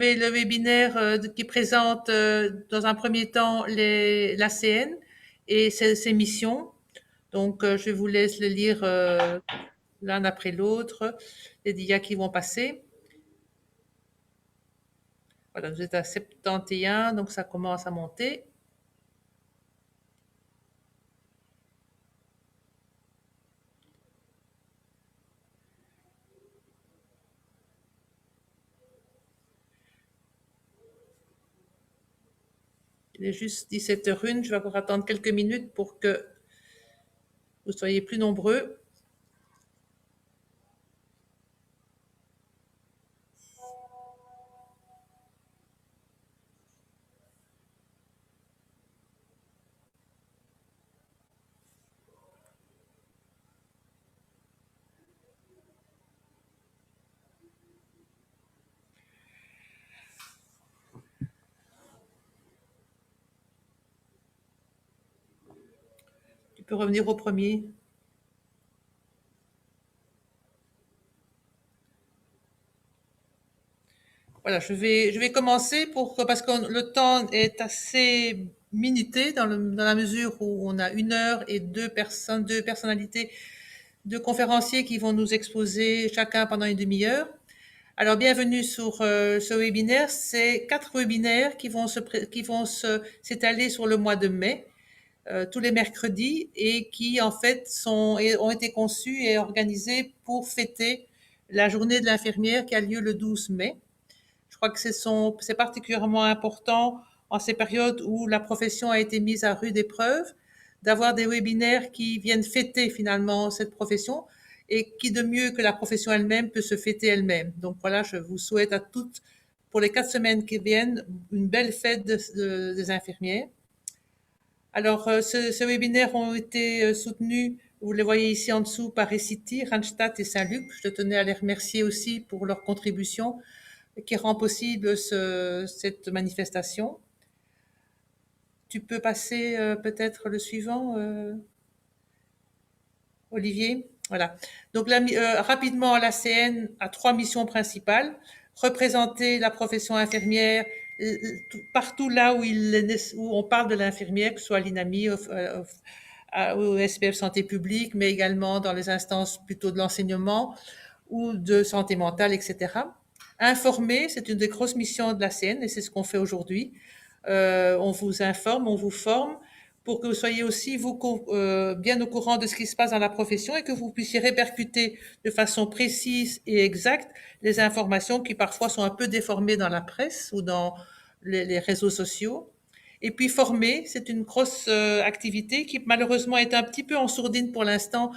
Le webinaire qui présente dans un premier temps l'ACN et ses missions. Donc, je vous laisse le lire l'un après l'autre, les dias qui vont passer. Voilà, vous êtes à 71, donc ça commence à monter. Il est juste 17h01, je vais encore attendre quelques minutes pour que vous soyez plus nombreux. Tu peux revenir au premier. Voilà, je vais commencer parce que le temps est assez minuté dans la mesure où on a 1 heure et deux personnalités, deux conférenciers qui vont nous exposer chacun pendant une demi-heure. Alors, bienvenue sur ce webinaire. C'est 4 webinaires qui vont s'étaler sur le mois de mai, tous les mercredis, et qui en fait ont été conçus et organisés pour fêter la journée de l'infirmière qui a lieu le 12 mai. Je crois que c'est particulièrement important en ces périodes où la profession a été mise à rude épreuve, d'avoir des webinaires qui viennent fêter finalement cette profession et qui de mieux que la profession elle-même peut se fêter elle-même. Donc voilà, je vous souhaite à toutes, pour les 4 semaines qui viennent, une belle fête des infirmières. Alors, ce webinaire ont été soutenus, vous les voyez ici en dessous, par Recity, Randstad et Saint-Luc. Je tenais à les remercier aussi pour leur contribution qui rend possible cette manifestation. Tu peux passer peut-être le suivant, Olivier. Voilà. Donc rapidement, l'ACN a 3 missions principales. Représenter la profession infirmière partout là où on parle de l'infirmière, que ce soit à l'INAMI, au SPF Santé publique, mais également dans les instances plutôt de l'enseignement ou de santé mentale, etc. Informer, c'est une des grosses missions de l'ACN et c'est ce qu'on fait aujourd'hui. On vous informe, on vous forme pour que vous soyez aussi bien au courant de ce qui se passe dans la profession et que vous puissiez répercuter de façon précise et exacte les informations qui parfois sont un peu déformées dans la presse ou dans les réseaux sociaux. Et puis former, c'est une grosse activité qui malheureusement est un petit peu en sourdine pour l'instant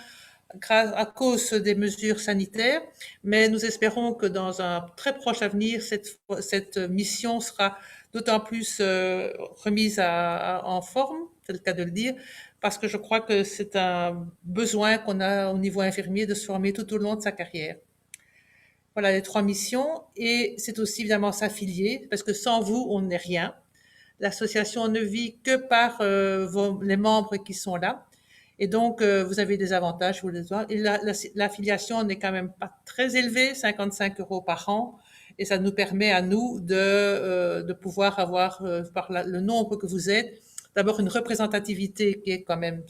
à cause des mesures sanitaires, mais nous espérons que dans un très proche avenir, cette mission sera d'autant plus remise en forme, c'est le cas de le dire, parce que je crois que c'est un besoin qu'on a au niveau infirmier de se former tout au long de sa carrière. Voilà les 3 missions, et c'est aussi évidemment s'affilier, parce que sans vous, on n'est rien. L'association ne vit que par les membres qui sont là. Et donc, vous avez des avantages, vous les avez. Et l'affiliation n'est quand même pas très élevée, 55 euros par an. Et ça nous permet à nous de pouvoir avoir, par le nombre que vous êtes, d'abord une représentativité qui est quand même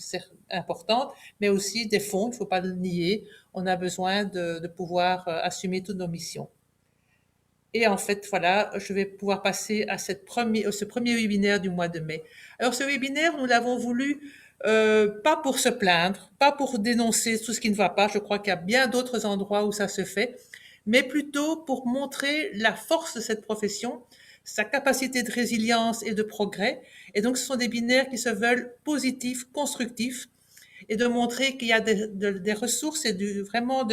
importante, mais aussi des fonds, il ne faut pas le nier. On a besoin de pouvoir assumer toutes nos missions. Et en fait, voilà, je vais pouvoir passer à ce premier webinaire du mois de mai. Alors, ce webinaire, nous l'avons voulu pas pour se plaindre, pas pour dénoncer tout ce qui ne va pas. Je crois qu'il y a bien d'autres endroits où ça se fait, mais plutôt pour montrer la force de cette profession, sa capacité de résilience et de progrès. Et donc, ce sont des webinaires qui se veulent positifs, constructifs, et de montrer qu'il y a des ressources et vraiment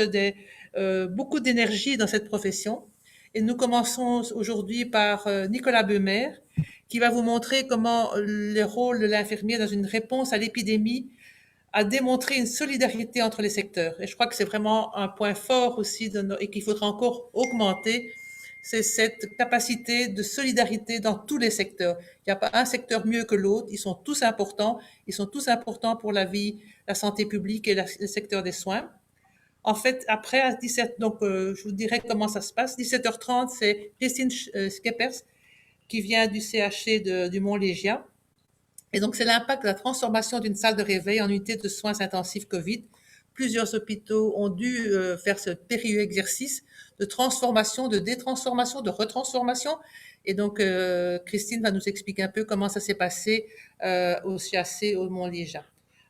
beaucoup d'énergie dans cette profession. Et nous commençons aujourd'hui par Nicolas Beumer, qui va vous montrer comment le rôle de l'infirmier dans une réponse à l'épidémie a démontré une solidarité entre les secteurs. Et je crois que c'est vraiment un point fort aussi et qu'il faudra encore augmenter, c'est cette capacité de solidarité dans tous les secteurs. Il n'y a pas un secteur mieux que l'autre, ils sont tous importants pour la vie, la santé publique et le secteur des soins. En fait, après, à 17, donc je vous dirai comment ça se passe. 17h30, c'est Christine Skeppers qui vient du CHC du Mont-Légien. Et donc, c'est l'impact de la transformation d'une salle de réveil en unité de soins intensifs Covid. Plusieurs hôpitaux ont dû faire ce périlleux exercice de transformation, de détransformation, de retransformation. Et donc, Christine va nous expliquer un peu comment ça s'est passé au CHC au Mont-Légien.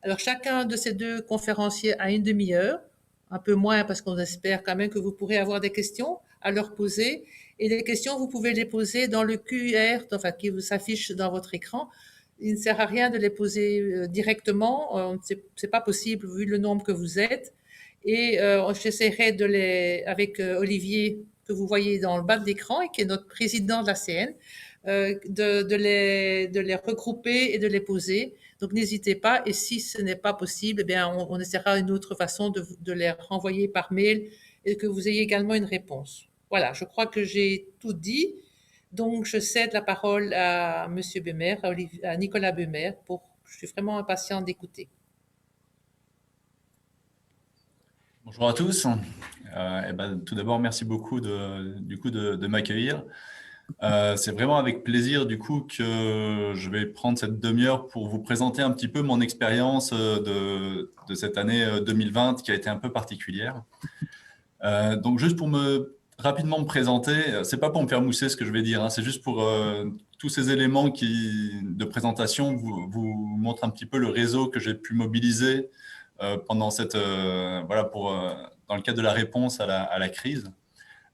Alors, chacun de ces deux conférenciers a une demi-heure, un peu moins parce qu'on espère quand même que vous pourrez avoir des questions à leur poser. Et les questions, vous pouvez les poser dans le QR, enfin, qui vous s'affiche dans votre écran. Il ne sert à rien de les poser directement, c'est pas possible vu le nombre que vous êtes. Et j'essaierai de avec Olivier, que vous voyez dans le bas de l'écran et qui est notre président de la CN, de les regrouper et de les poser. Donc n'hésitez pas. Et si ce n'est pas possible, eh bien, on essaiera une autre façon de les renvoyer par mail et que vous ayez également une réponse. Voilà, je crois que j'ai tout dit. Donc, je cède la parole à Monsieur Bemer, à Nicolas Bemer, je suis vraiment impatiente d'écouter. Bonjour à tous. Tout d'abord, merci beaucoup de m'accueillir. C'est vraiment avec plaisir du coup que je vais prendre cette demi-heure pour vous présenter un petit peu mon expérience de cette année 2020 qui a été un peu particulière. Donc, juste pour rapidement me présenter, c'est pas pour me faire mousser ce que je vais dire, hein, c'est juste pour tous ces éléments de présentation vous montrent un petit peu le réseau que j'ai pu mobiliser pendant dans le cadre de la réponse à la crise.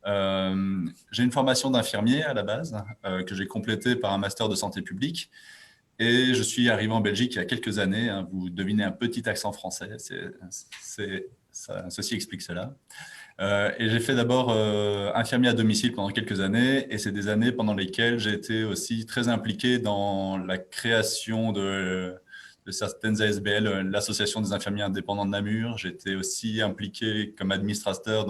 J'ai une formation d'infirmier à la base que j'ai complétée par un master de santé publique et je suis arrivé en Belgique il y a quelques années. Hein, vous devinez un petit accent français, ceci explique cela. Et j'ai fait d'abord infirmier à domicile pendant quelques années et c'est des années pendant lesquelles j'ai été aussi très impliqué dans la création de certaines ASBL, l'Association des infirmiers indépendants de Namur. J'étais aussi impliqué comme administrateur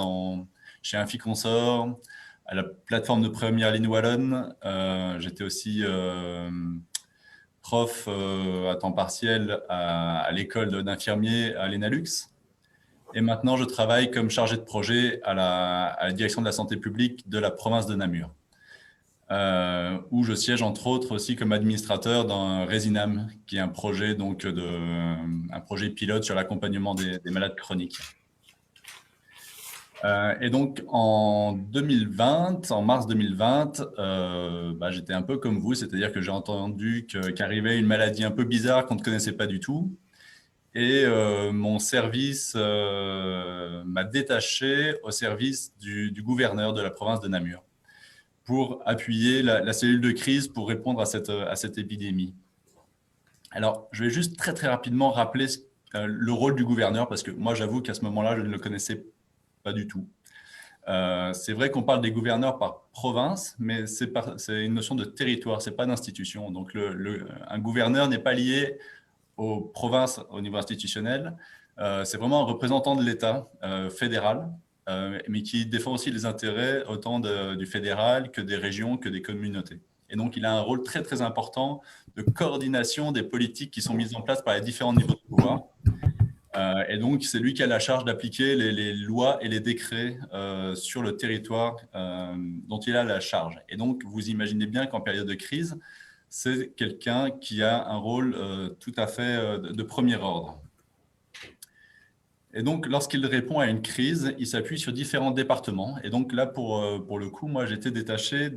chez Inficonsort, à la plateforme de première ligne wallonne. J'étais aussi prof à temps partiel à l'école d'infirmiers à l'ENALUX. Et maintenant, je travaille comme chargé de projet à la direction de la santé publique de la province de Namur, où je siège entre autres aussi comme administrateur dans Résinam, qui est un projet, un projet pilote sur l'accompagnement des malades chroniques. Et donc, en mars 2020, j'étais un peu comme vous, c'est-à-dire que j'ai entendu qu'arrivait une maladie un peu bizarre qu'on ne connaissait pas du tout. Et mon service m'a détaché au service du gouverneur de la province de Namur pour appuyer la cellule de crise pour répondre à cette épidémie. Alors, je vais juste très, très rapidement rappeler le rôle du gouverneur parce que moi, j'avoue qu'à ce moment-là, je ne le connaissais pas du tout. C'est vrai qu'on parle des gouverneurs par province, mais c'est une notion de territoire, ce n'est pas d'institution. Donc, un gouverneur n'est pas lié aux provinces au niveau institutionnel. C'est vraiment un représentant de l'État fédéral, mais qui défend aussi les intérêts autant du fédéral que des régions, que des communautés. Et donc, il a un rôle très, très important de coordination des politiques qui sont mises en place par les différents niveaux de pouvoir. Et donc, c'est lui qui a la charge d'appliquer les lois et les décrets sur le territoire dont il a la charge. Et donc, vous imaginez bien qu'en période de crise, c'est quelqu'un qui a un rôle tout à fait de premier ordre. Et donc, lorsqu'il répond à une crise, il s'appuie sur différents départements. Et donc là, pour le coup, moi, j'étais détaché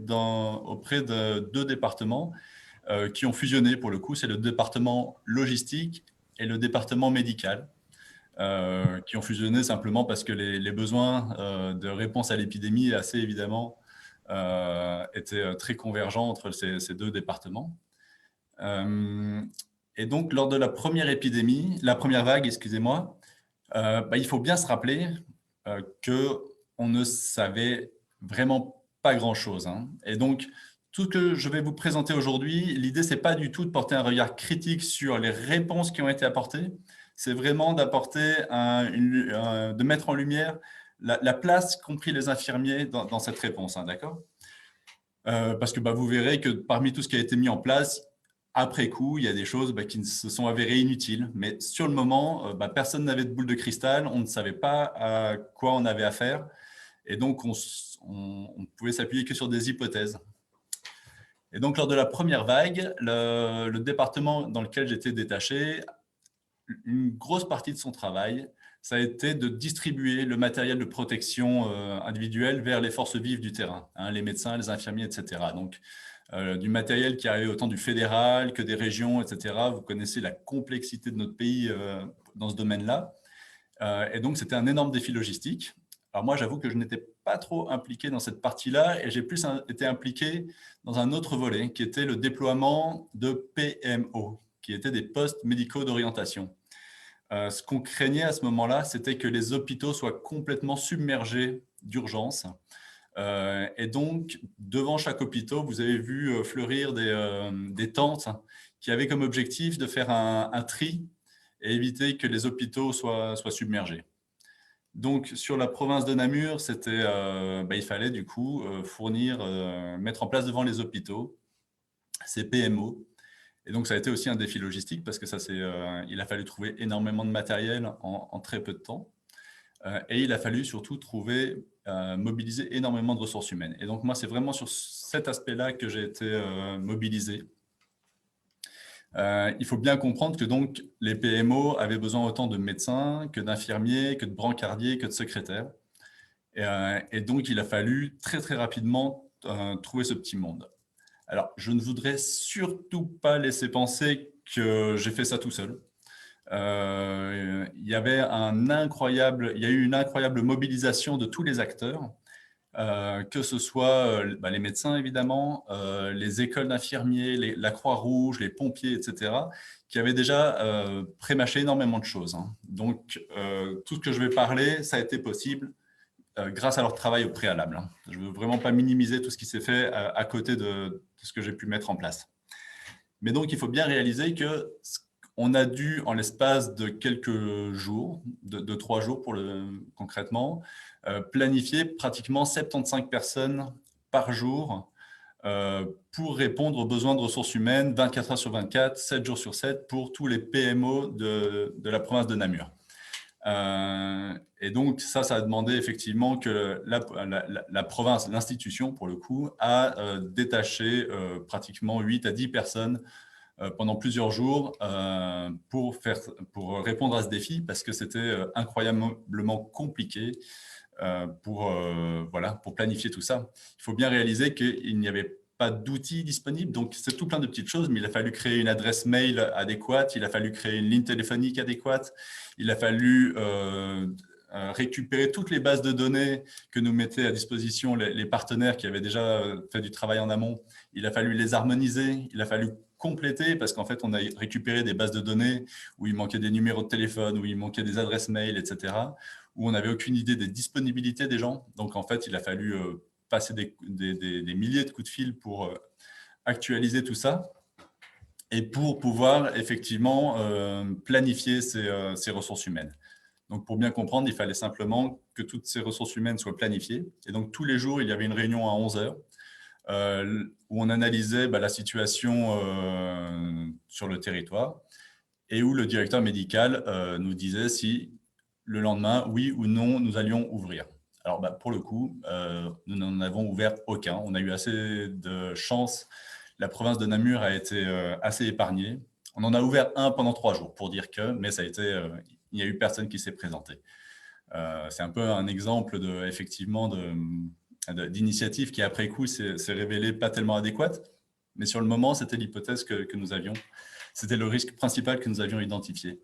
auprès de 2 départements qui ont fusionné. Pour le coup, c'est le département logistique et le département médical, qui ont fusionné simplement parce que les besoins de réponse à l'épidémie, assez évidemment, étaient très convergents entre ces 2 départements. Et donc, lors de la première vague, excusez-moi, il faut bien se rappeler qu'on ne savait vraiment pas grand-chose. Hein. Et donc, tout ce que je vais vous présenter aujourd'hui, l'idée, ce n'est pas du tout de porter un regard critique sur les réponses qui ont été apportées, c'est vraiment de mettre en lumière la place qu'ont pris les infirmiers dans cette réponse, hein, d'accord ? Parce que vous verrez que parmi tout ce qui a été mis en place, après coup, il y a des choses qui se sont avérées inutiles. Mais sur le moment, personne n'avait de boule de cristal, on ne savait pas à quoi on avait affaire. Et donc, on pouvait s'appuyer que sur des hypothèses. Et donc, lors de la première vague, le département dans lequel j'étais détaché, une grosse partie de son travail, ça a été de distribuer le matériel de protection individuelle vers les forces vives du terrain, hein, les médecins, les infirmiers, etc. Donc, du matériel qui arrive autant du fédéral que des régions, etc. Vous connaissez la complexité de notre pays dans ce domaine-là. Et donc, c'était un énorme défi logistique. Alors moi, j'avoue que je n'étais pas trop impliqué dans cette partie-là et j'ai plus été impliqué dans un autre volet qui était le déploiement de PMO, qui étaient des postes médicaux d'orientation. Ce qu'on craignait à ce moment-là, c'était que les hôpitaux soient complètement submergés d'urgence. Et donc, devant chaque hôpital, vous avez vu fleurir des tentes qui avaient comme objectif de faire un tri et éviter que les hôpitaux soient submergés. Donc, sur la province de Namur, il fallait du coup mettre en place devant les hôpitaux ces PMO. Et donc, ça a été aussi un défi logistique parce que il a fallu trouver énormément de matériel en très peu de temps. Et il a fallu surtout mobiliser énormément de ressources humaines. Et donc, moi, c'est vraiment sur cet aspect-là que j'ai été mobilisé. Il faut bien comprendre que donc, les PMO avaient besoin autant de médecins que d'infirmiers, que de brancardiers, que de secrétaires. Et donc, il a fallu très, très rapidement trouver ce petit monde. Alors, je ne voudrais surtout pas laisser penser que j'ai fait ça tout seul. Il y a eu une incroyable mobilisation de tous les acteurs, que ce soit les médecins évidemment, les écoles d'infirmiers, la Croix-Rouge, les pompiers, etc., qui avaient déjà prémâché énormément de choses. Hein. Donc, tout ce que je vais parler, ça a été possible grâce à leur travail au préalable. Hein. Je ne veux vraiment pas minimiser tout ce qui s'est fait à côté de ce que j'ai pu mettre en place. Mais donc, il faut bien réaliser qu'on a dû, en l'espace de quelques jours, de 3 jours concrètement, planifier pratiquement 75 personnes par jour pour répondre aux besoins de ressources humaines 24 heures sur 24, 7 jours sur 7 pour tous les PMO de la province de Namur. Et donc, ça a demandé effectivement que la province, l'institution, pour le coup, a détaché pratiquement 8 à 10 personnes pendant plusieurs jours pour répondre à ce défi, parce que c'était incroyablement compliqué pour planifier tout ça. Il faut bien réaliser qu'il n'y avait pas d'outils disponibles, donc c'est tout plein de petites choses, mais il a fallu créer une adresse mail adéquate, il a fallu créer une ligne téléphonique adéquate, il a fallu récupérer toutes les bases de données que nous mettaient à disposition les partenaires qui avaient déjà fait du travail en amont. Il a fallu les harmoniser, il a fallu compléter parce qu'en fait, on a récupéré des bases de données où il manquait des numéros de téléphone, où il manquait des adresses mail, etc., où on n'avait aucune idée des disponibilités des gens. Donc, en fait, il a fallu passer des milliers de coups de fil pour actualiser tout ça et pour pouvoir effectivement planifier ces ressources humaines. Donc, pour bien comprendre, il fallait simplement que toutes ces ressources humaines soient planifiées. Et donc, tous les jours, il y avait une réunion à 11 heures où on analysait la situation sur le territoire et où le directeur médical nous disait si le lendemain, oui ou non, nous allions ouvrir. Alors, pour le coup, nous n'en avons ouvert aucun. On a eu assez de chance. La province de Namur a été assez épargnée. On en a ouvert un pendant 3 jours, pour dire que, mais ça a été, il n'y a eu personne qui s'est présenté. C'est un peu un exemple d'initiative qui, après coup, s'est révélée pas tellement adéquate. Mais sur le moment, c'était l'hypothèse que nous avions. C'était le risque principal que nous avions identifié.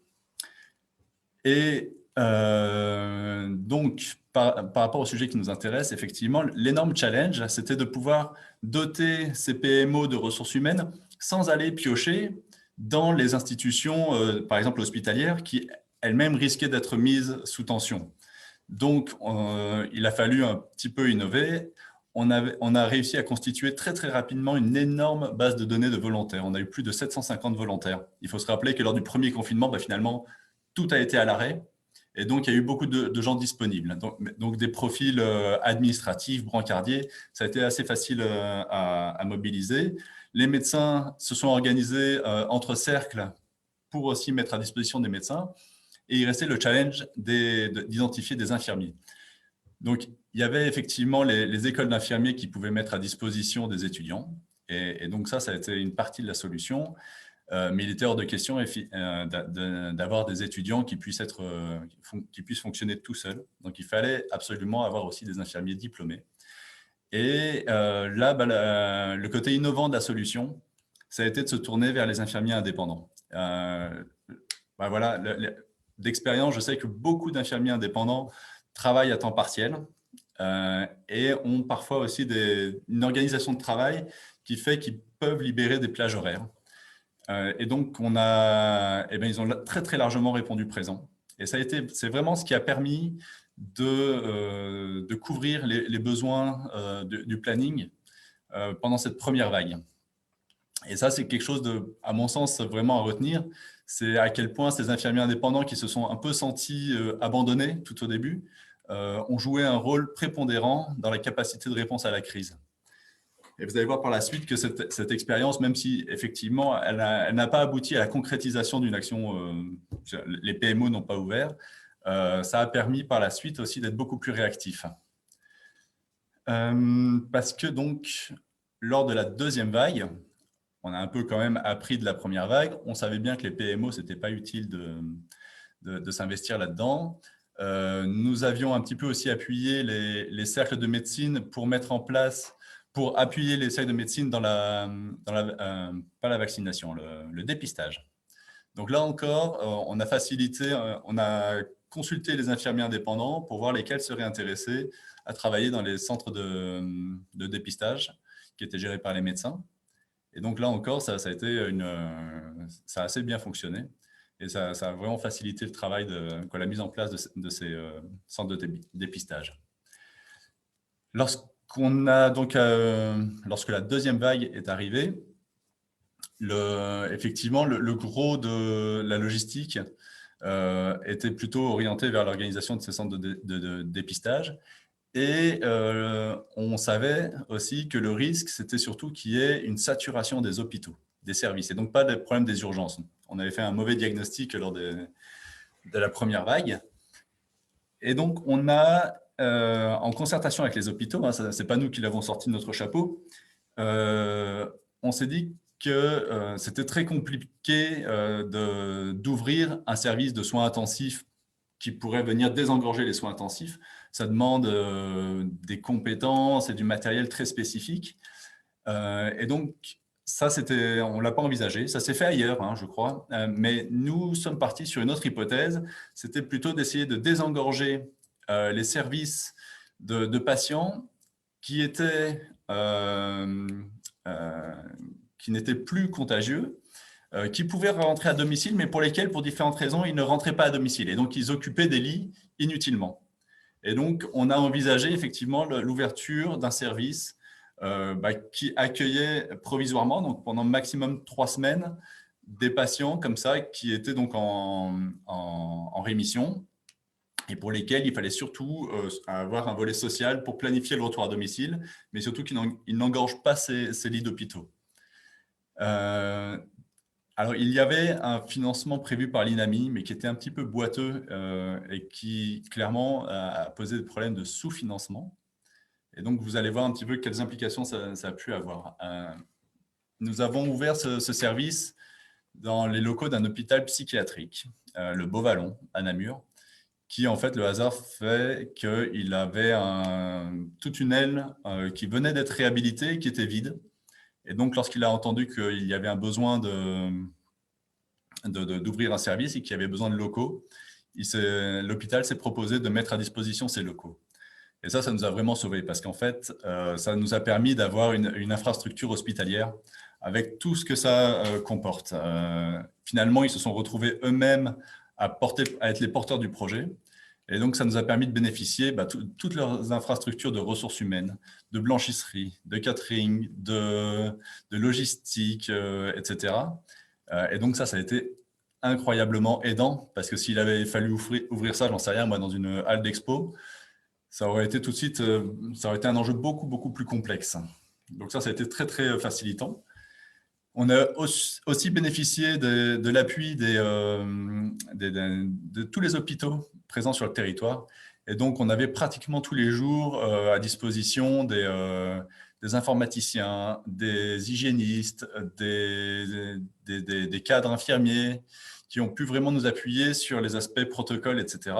Et donc, par rapport au sujet qui nous intéresse, effectivement, l'énorme challenge, c'était de pouvoir doter ces PMO de ressources humaines sans aller piocher dans les institutions, par exemple hospitalières, qui elles-mêmes risquaient d'être mises sous tension. Donc, il a fallu un petit peu innover. On a réussi à constituer très, très rapidement une énorme base de données de volontaires. On a eu plus de 750 volontaires. Il faut se rappeler que lors du premier confinement, finalement, tout a été à l'arrêt. Et donc, il y a eu beaucoup de gens disponibles. Donc des profils administratifs, brancardiers, ça a été assez facile à mobiliser. Les médecins se sont organisés entre cercles pour aussi mettre à disposition des médecins. Et il restait le challenge d'identifier des infirmiers. Donc, il y avait effectivement les écoles d'infirmiers qui pouvaient mettre à disposition des étudiants. Et donc, ça a été une partie de la solution. Mais il était hors de question d'avoir des étudiants qui puissent fonctionner tout seuls. Donc, il fallait absolument avoir aussi des infirmiers diplômés. Et là, le côté innovant de la solution, ça a été de se tourner vers les infirmiers indépendants. Voilà, d'expérience, je sais que beaucoup d'infirmiers indépendants travaillent à temps partiel et ont parfois aussi une organisation de travail qui fait qu'ils peuvent libérer des plages horaires. Et donc, ils ont très, très largement répondu présent. Et c'est vraiment ce qui a permis de couvrir les besoins du planning pendant cette première vague. Et ça, c'est quelque chose à mon sens, vraiment à retenir. C'est à quel point ces infirmiers indépendants qui se sont un peu sentis abandonnés tout au début ont joué un rôle prépondérant dans la capacité de réponse à la crise. Et vous allez voir par la suite que cette expérience, même si effectivement elle n'a pas abouti à la concrétisation d'une action, les PMO n'ont pas ouvert, ça a permis par la suite aussi d'être beaucoup plus réactif. Parce que donc, lors de la deuxième vague, on a un peu quand même appris de la première vague. On savait bien que les PMO, ce n'était pas utile de s'investir là-dedans. Nous avions un petit peu aussi appuyé les cercles de médecine pour appuyer les cercles de médecine dans pas la vaccination, le dépistage. Donc là encore, on a facilité, on a consulté les infirmiers indépendants pour voir lesquels seraient intéressés à travailler dans les centres de dépistage qui étaient gérés par les médecins. Et donc là encore, ça a assez bien fonctionné. Et ça a vraiment facilité le travail, la mise en place de ces centres de dépistage. Lorsque la deuxième vague est arrivée, effectivement, le gros de la logistique était plutôt orienté vers l'organisation de ces centres de dépistage. Et on savait aussi que le risque, c'était surtout qu'il y ait une saturation des hôpitaux, des services, et donc pas de problème des urgences. On avait fait un mauvais diagnostic lors de la première vague. Et donc, on a, en concertation avec les hôpitaux, hein, ce n'est pas nous qui l'avons sorti de notre chapeau, on s'est dit que c'était très compliqué d'ouvrir un service de soins intensifs qui pourrait venir désengorger les soins intensifs. Ça demande des compétences et du matériel très spécifique. Et donc, ça, on ne l'a pas envisagé. Ça s'est fait ailleurs, hein, je crois. Mais nous sommes partis sur une autre hypothèse. C'était plutôt d'essayer de désengorger les services de patients qui n'étaient plus contagieux, qui pouvaient rentrer à domicile, mais pour lesquels, pour différentes raisons, ils ne rentraient pas à domicile. Et donc, ils occupaient des lits inutilement. Et donc, on a envisagé effectivement l'ouverture d'un service qui accueillait provisoirement, donc pendant maximum 3 semaines, des patients comme ça qui étaient donc en rémission et pour lesquels il fallait surtout avoir un volet social pour planifier le retour à domicile, mais surtout qu'ils n'engorgent pas ces lits d'hôpitaux. Alors, il y avait un financement prévu par l'INAMI, mais qui était un petit peu boiteux et qui, clairement, a posé des problèmes de sous-financement. Et donc, vous allez voir un petit peu quelles implications ça a pu avoir. Nous avons ouvert ce service dans les locaux d'un hôpital psychiatrique, le Beauvallon, à Namur, qui, en fait, le hasard fait qu'il avait toute une aile qui venait d'être réhabilitée, qui était vide. Et donc, lorsqu'il a entendu qu'il y avait un besoin d'ouvrir un service et qu'il y avait besoin de locaux, l'hôpital s'est proposé de mettre à disposition ces locaux. Et ça nous a vraiment sauvés parce qu'en fait, ça nous a permis d'avoir une infrastructure hospitalière avec tout ce que ça comporte. Finalement, ils se sont retrouvés eux-mêmes à être les porteurs du projet. Et donc, ça nous a permis de bénéficier toutes leurs infrastructures de ressources humaines, de blanchisserie, de catering, de logistique, etc. Et donc, ça a été incroyablement aidant, parce que s'il avait fallu ouvrir ça, j'en sais rien, moi, dans une halle d'expo, ça aurait été tout de suite, ça aurait été un enjeu beaucoup, beaucoup plus complexe. Donc ça a été très, très facilitant. On a aussi bénéficié de l'appui de tous les hôpitaux présents sur le territoire. Et donc, on avait pratiquement tous les jours à disposition des informaticiens, des hygiénistes, des cadres infirmiers qui ont pu vraiment nous appuyer sur les aspects protocoles, etc.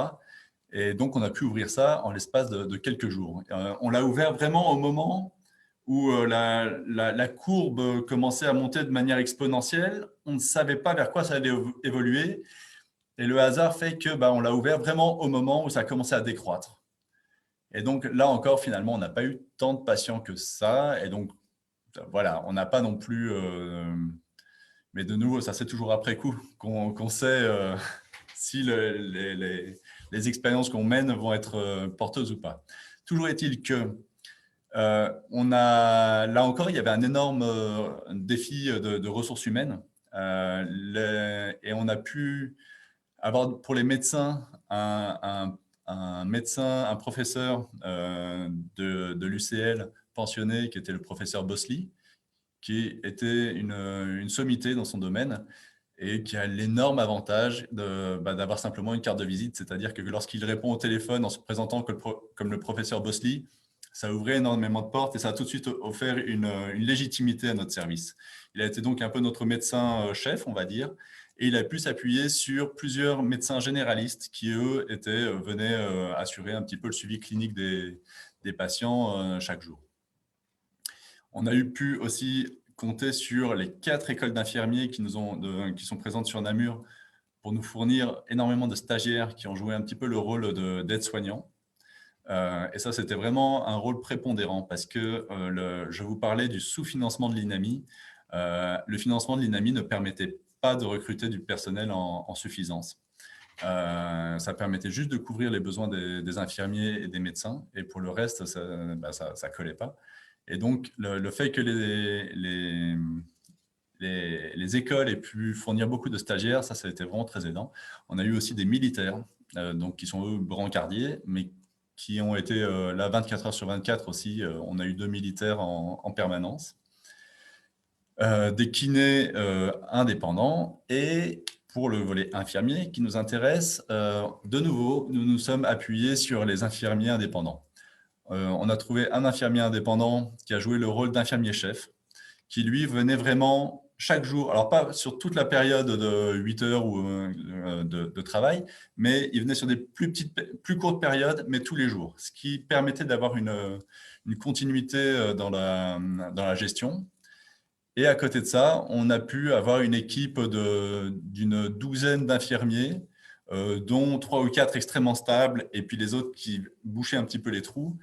Et donc, on a pu ouvrir ça en l'espace de quelques jours. On l'a ouvert vraiment au moment où la courbe commençait à monter de manière exponentielle. On ne savait pas vers quoi ça allait évoluer. Et le hasard fait que on l'a ouvert vraiment au moment où ça a commencé à décroître. Et donc là encore, finalement, on n'a pas eu tant de patients que ça. Et donc, voilà, on n'a pas non plus… mais de nouveau, ça c'est toujours après coup qu'on sait si les expériences qu'on mène vont être porteuses ou pas. Toujours est-il que là encore, il y avait un énorme défi de ressources humaines et on a pu avoir pour les médecins un médecin, un professeur de l'UCL pensionné qui était le professeur Bosley, qui était une sommité dans son domaine et qui a l'énorme avantage d'avoir simplement une carte de visite, c'est-à-dire que lorsqu'il répond au téléphone en se présentant comme le professeur Bosley, ça ouvrait énormément de portes et ça a tout de suite offert une légitimité à notre service. Il a été donc un peu notre médecin chef, on va dire, et il a pu s'appuyer sur plusieurs médecins généralistes qui, eux, venaient assurer un petit peu le suivi clinique des patients chaque jour. On a pu aussi compter sur les 4 écoles d'infirmiers qui sont présentes sur Namur pour nous fournir énormément de stagiaires qui ont joué un petit peu le rôle d'aide-soignant. Et ça, c'était vraiment un rôle prépondérant parce que je vous parlais du sous-financement de l'INAMI. Le financement de l'INAMI ne permettait pas de recruter du personnel en suffisance. Ça permettait juste de couvrir les besoins des infirmiers et des médecins. Et pour le reste, ça ne collait pas. Et donc, le fait que les écoles aient pu fournir beaucoup de stagiaires, ça a été vraiment très aidant. On a eu aussi des militaires, donc, qui sont eux brancardiers, mais qui ont été là 24 heures sur 24 aussi. On a eu 2 militaires en permanence. Des kinés indépendants. Et pour le volet infirmier qui nous intéresse, de nouveau, nous nous sommes appuyés sur les infirmiers indépendants. On a trouvé un infirmier indépendant qui a joué le rôle d'infirmier-chef, qui lui venait vraiment chaque jour, alors pas sur toute la période de 8 heures de travail, mais il venait sur des plus courtes périodes, mais tous les jours, ce qui permettait d'avoir une continuité dans la gestion. Et à côté de ça, on a pu avoir une équipe d'une douzaine d'infirmiers, dont 3 ou 4 extrêmement stables, et puis les autres qui bouchaient un petit peu les trous,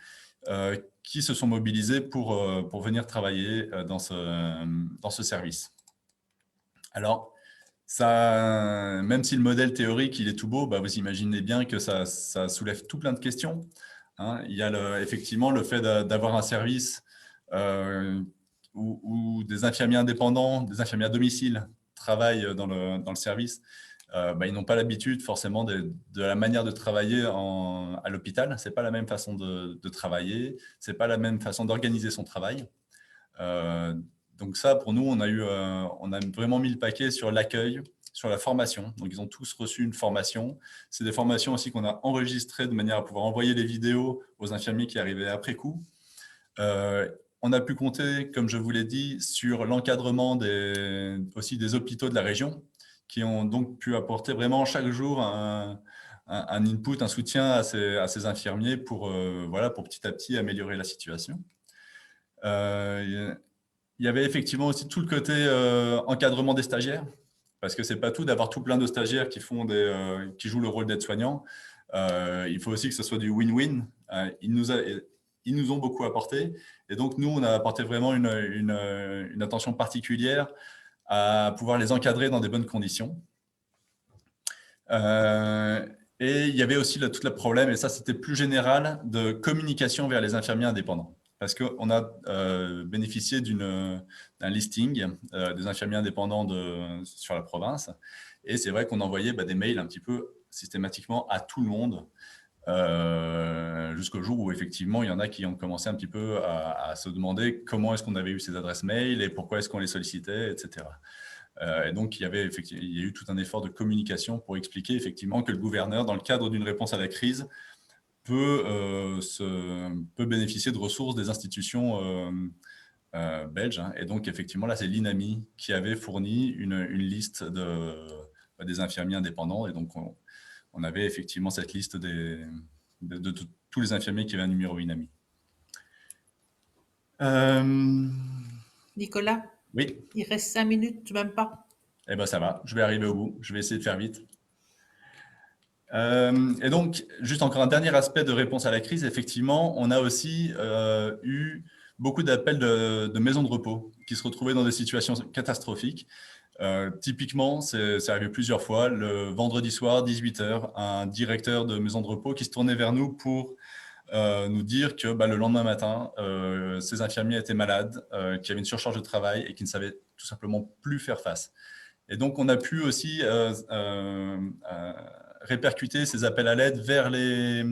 qui se sont mobilisés pour venir travailler dans ce service. Alors, ça, même si le modèle théorique il est tout beau, vous imaginez bien que ça soulève tout plein de questions. Hein. Il y a effectivement le fait d'avoir un service où des infirmiers indépendants, des infirmiers à domicile travaillent dans le service. Ils n'ont pas l'habitude forcément de la manière de travailler à l'hôpital. Ce n'est pas la même façon de travailler, ce n'est pas la même façon d'organiser son travail. Donc ça, pour nous, on a vraiment mis le paquet sur l'accueil, sur la formation. Donc, ils ont tous reçu une formation. C'est des formations aussi qu'on a enregistrées de manière à pouvoir envoyer les vidéos aux infirmiers qui arrivaient après coup. On a pu compter, comme je vous l'ai dit, sur l'encadrement aussi des hôpitaux de la région, qui ont donc pu apporter vraiment chaque jour un input, un soutien à ces infirmiers pour petit à petit améliorer la situation. Il y avait effectivement aussi tout le côté encadrement des stagiaires, parce que ce n'est pas tout d'avoir tout plein de stagiaires qui jouent le rôle d'aide-soignant. Il faut aussi que ce soit du win-win. Ils nous ont beaucoup apporté. Et donc, nous, on a apporté vraiment une attention particulière à pouvoir les encadrer dans des bonnes conditions. Et il y avait aussi tout le problème, et ça, c'était plus général, de communication vers les infirmiers indépendants. Parce qu'on a bénéficié d'une un listing des infirmiers indépendants sur la province. Et c'est vrai qu'on envoyait des mails un petit peu systématiquement à tout le monde, jusqu'au jour où effectivement il y en a qui ont commencé un petit peu à se demander comment est-ce qu'on avait eu ces adresses mail et pourquoi est-ce qu'on les sollicitait, etc. Et donc il y a eu tout un effort de communication pour expliquer effectivement que le gouverneur, dans le cadre d'une réponse à la crise, peut bénéficier de ressources des institutions belges. Et donc effectivement là c'est l'INAMI qui avait fourni une liste des infirmiers indépendants, et donc on avait effectivement cette liste de tous les infirmiers qui avaient un numéro INAMI. Nicolas, Oui. il reste 5 minutes, même pas. Eh bien, ça va, je vais arriver au bout. Je vais essayer de faire vite. Et donc, juste encore un dernier aspect de réponse à la crise. Effectivement, on a aussi eu beaucoup d'appels de maisons de repos qui se retrouvaient dans des situations catastrophiques. Typiquement, c'est arrivé plusieurs fois. Le vendredi soir, 18h, un directeur de maison de repos qui se tournait vers nous pour nous dire que le lendemain matin, ces infirmiers étaient malades, qu'il y avait une surcharge de travail et qu'ils ne savaient tout simplement plus faire face. Et donc, on a pu aussi répercuter ces appels à l'aide vers les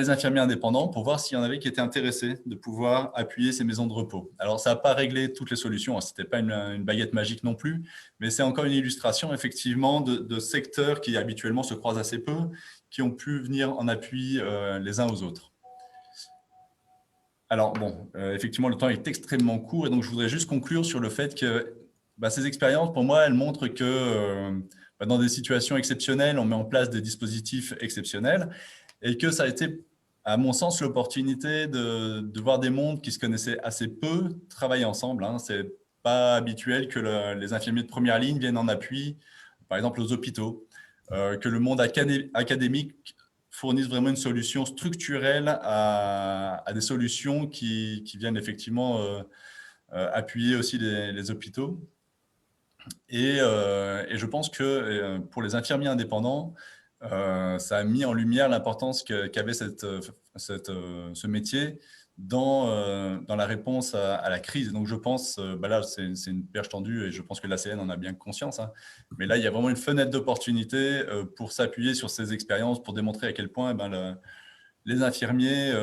infirmiers indépendants pour voir s'il y en avait qui étaient intéressés de pouvoir appuyer ces maisons de repos. Alors, ça n'a pas réglé toutes les solutions, hein, ce n'était pas une baguette magique non plus, mais c'est encore une illustration effectivement de secteurs qui habituellement se croisent assez peu, qui ont pu venir en appui les uns aux autres. Alors, bon, effectivement, le temps est extrêmement court, et donc je voudrais juste conclure sur le fait que ces expériences, pour moi, elles montrent que dans des situations exceptionnelles, on met en place des dispositifs exceptionnels, et que ça a été, à mon sens, l'opportunité de voir des mondes qui se connaissaient assez peu travailler ensemble. Hein. Ce n'est pas habituel que les infirmiers de première ligne viennent en appui, par exemple aux hôpitaux, que le monde académique fournisse vraiment une solution structurelle à des solutions qui viennent effectivement appuyer aussi les hôpitaux. Et je pense que pour les infirmiers indépendants, ça a mis en lumière l'importance qu'avait ce métier dans la réponse à la crise. Donc je pense, là c'est une perche tendue et je pense que l'ACN en a bien conscience, hein, mais là il y a vraiment une fenêtre d'opportunité pour s'appuyer sur ces expériences, pour démontrer à quel point les infirmiers,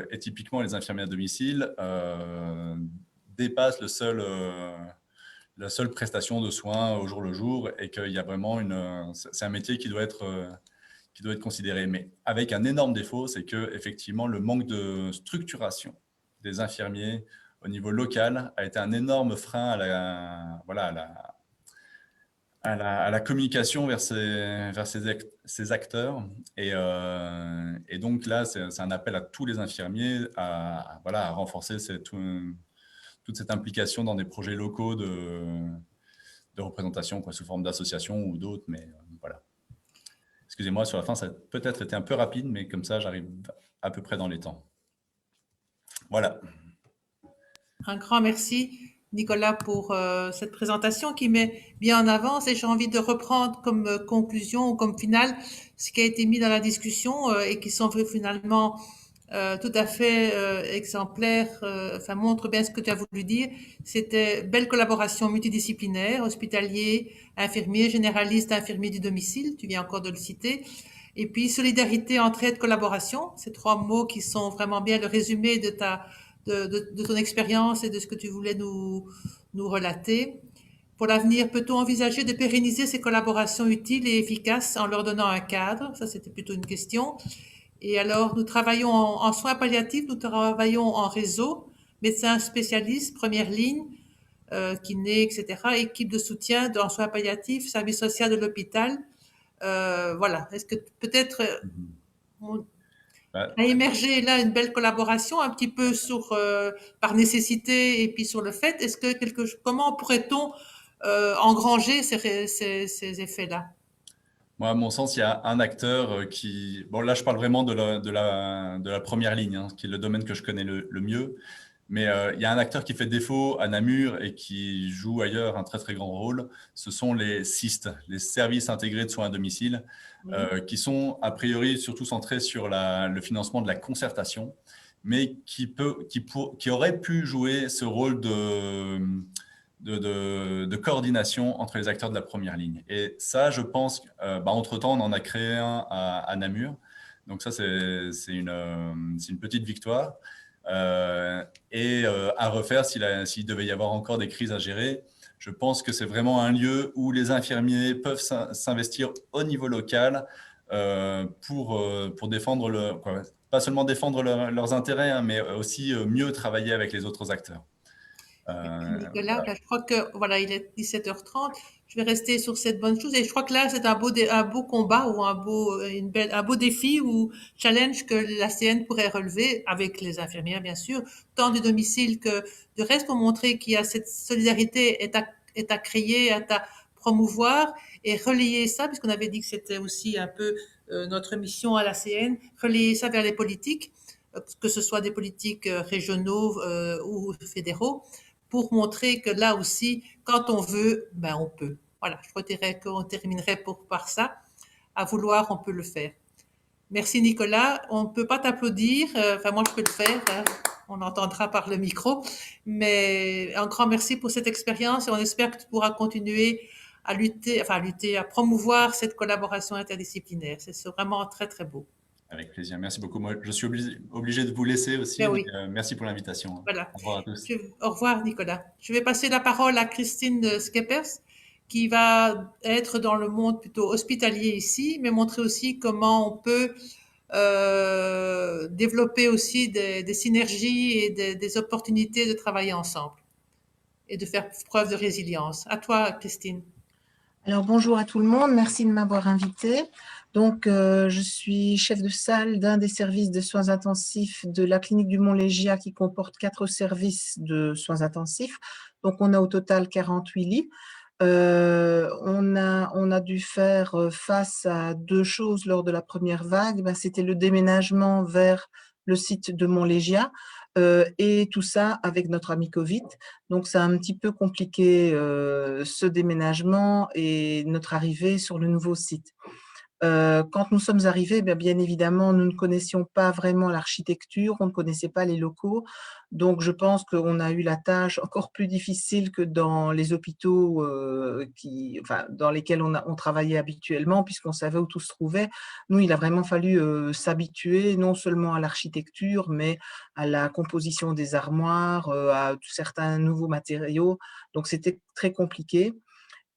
et typiquement les infirmiers à domicile, dépassent la seule prestation de soins au jour le jour, et qu'il y a vraiment c'est un métier qui doit être considéré. Mais avec un énorme défaut, c'est que effectivement le manque de structuration des infirmiers au niveau local a été un énorme frein à la communication vers ces acteurs. Et donc là, c'est un appel à tous les infirmiers à renforcer toute cette implication dans des projets locaux de représentation, sous forme d'associations ou d'autres. Mais voilà. Excusez-moi, sur la fin, ça a peut-être été un peu rapide, mais comme ça, j'arrive à peu près dans les temps. Voilà. Un grand merci, Nicolas, pour cette présentation qui met bien en avant. Et j'ai envie de reprendre comme conclusion ou comme finale ce qui a été mis dans la discussion et qui sont finalement tout à fait exemplaires, montre bien ce que tu as voulu dire. C'était belle collaboration multidisciplinaire, hospitalier, infirmier, généraliste, infirmier du domicile, tu viens encore de le citer. Et puis solidarité, entraide, collaboration, ces trois mots qui sont vraiment bien le résumé de ton expérience et de ce que tu voulais nous relater. Pour l'avenir, peut-on envisager de pérenniser ces collaborations utiles et efficaces en leur donnant un cadre? Ça, c'était plutôt une question. Et alors, nous travaillons en soins palliatifs, nous travaillons en réseau, médecins spécialistes, première ligne, kinés, etc., équipe de soutien en soins palliatifs, service social de l'hôpital. Voilà. Est-ce que peut-être a émergé là une belle collaboration, un petit peu par nécessité et puis sur le fait. Est-ce que comment pourrait-on engranger ces effets-là? Moi, à mon sens, il y a un acteur qui… Bon, là, je parle vraiment de la première ligne, hein, qui est le domaine que je connais le mieux. Mais il y a un acteur qui fait défaut à Namur et qui joue ailleurs un très, très grand rôle. Ce sont les SIST, les services intégrés de soins à domicile, qui sont a priori surtout centrés sur le financement de la concertation. mais qui aurait pu jouer ce rôle de coordination entre les acteurs de la première ligne. Et ça, je pense, entre-temps, on en a créé un à Namur. Donc ça, c'est une petite victoire. À refaire, s'il devait y avoir encore des crises à gérer, je pense que c'est vraiment un lieu où les infirmiers peuvent s'investir au niveau local pour défendre pas seulement défendre leurs intérêts, hein, mais aussi mieux travailler avec les autres acteurs. Merci Nicolas. Voilà. Ben, je crois que voilà, il est 17h30. Je vais rester sur cette bonne chose et je crois que là c'est un beau combat ou un beau défi ou challenge que la CN pourrait relever avec les infirmières bien sûr, tant du domicile que du reste pour montrer qu'il y a cette solidarité est à créer, est à promouvoir et relayer ça puisqu'on avait dit que c'était aussi un peu notre mission à la CN, relayer ça vers les politiques, que ce soit des politiques régionaux ou fédéraux pour montrer que là aussi, quand on veut, ben on peut. Voilà, je dirais qu'on terminerait par ça. À vouloir, on peut le faire. Merci Nicolas. On ne peut pas t'applaudir. Enfin, moi, je peux le faire. Hein. On entendra par le micro. Mais un grand merci pour cette expérience et on espère que tu pourras continuer à promouvoir cette collaboration interdisciplinaire. C'est vraiment très, très beau. Avec plaisir. Merci beaucoup. Moi, je suis obligé de vous laisser aussi, Ben mais oui, merci pour l'invitation. voilà. Au revoir à tous. Au revoir, Nicolas. Je vais passer la parole à Christine Skeppers, qui va être dans le monde plutôt hospitalier ici, mais montrer aussi comment on peut développer aussi des synergies et des opportunités de travailler ensemble et de faire preuve de résilience. À toi, Christine. Alors bonjour à tout le monde, merci de m'avoir invitée. Donc je suis chef de salle d'un des services de soins intensifs de la clinique du Mont-Légia qui comporte 4 services de soins intensifs. Donc on a au total 48 lits. On a dû faire face à 2 choses lors de la première vague. C'était le déménagement vers le site de Mont-Légia et tout ça avec notre ami Covid. Donc, c'est un petit peu compliqué ce déménagement et notre arrivée sur le nouveau site. Quand nous sommes arrivés, bien évidemment, nous ne connaissions pas vraiment l'architecture, on ne connaissait pas les locaux. Donc, je pense qu'on a eu la tâche encore plus difficile que dans les hôpitaux dans lesquels on travaillait habituellement, puisqu'on savait où tout se trouvait. Nous, il a vraiment fallu s'habituer non seulement à l'architecture, mais à la composition des armoires, à certains nouveaux matériaux. Donc, c'était très compliqué.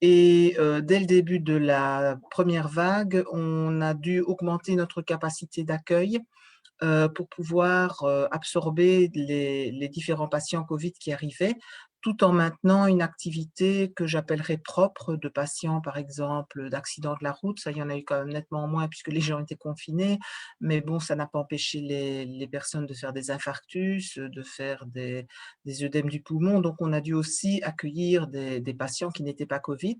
Et dès le début de la première vague, on a dû augmenter notre capacité d'accueil pour pouvoir absorber les différents patients Covid qui arrivaient, tout en maintenant une activité que j'appellerais propre de patients, par exemple, d'accidents de la route. Ça, il y en a eu quand même nettement moins puisque les gens étaient confinés. Mais bon, ça n'a pas empêché les personnes de faire des infarctus, de faire des œdèmes du poumon. Donc, on a dû aussi accueillir des patients qui n'étaient pas Covid.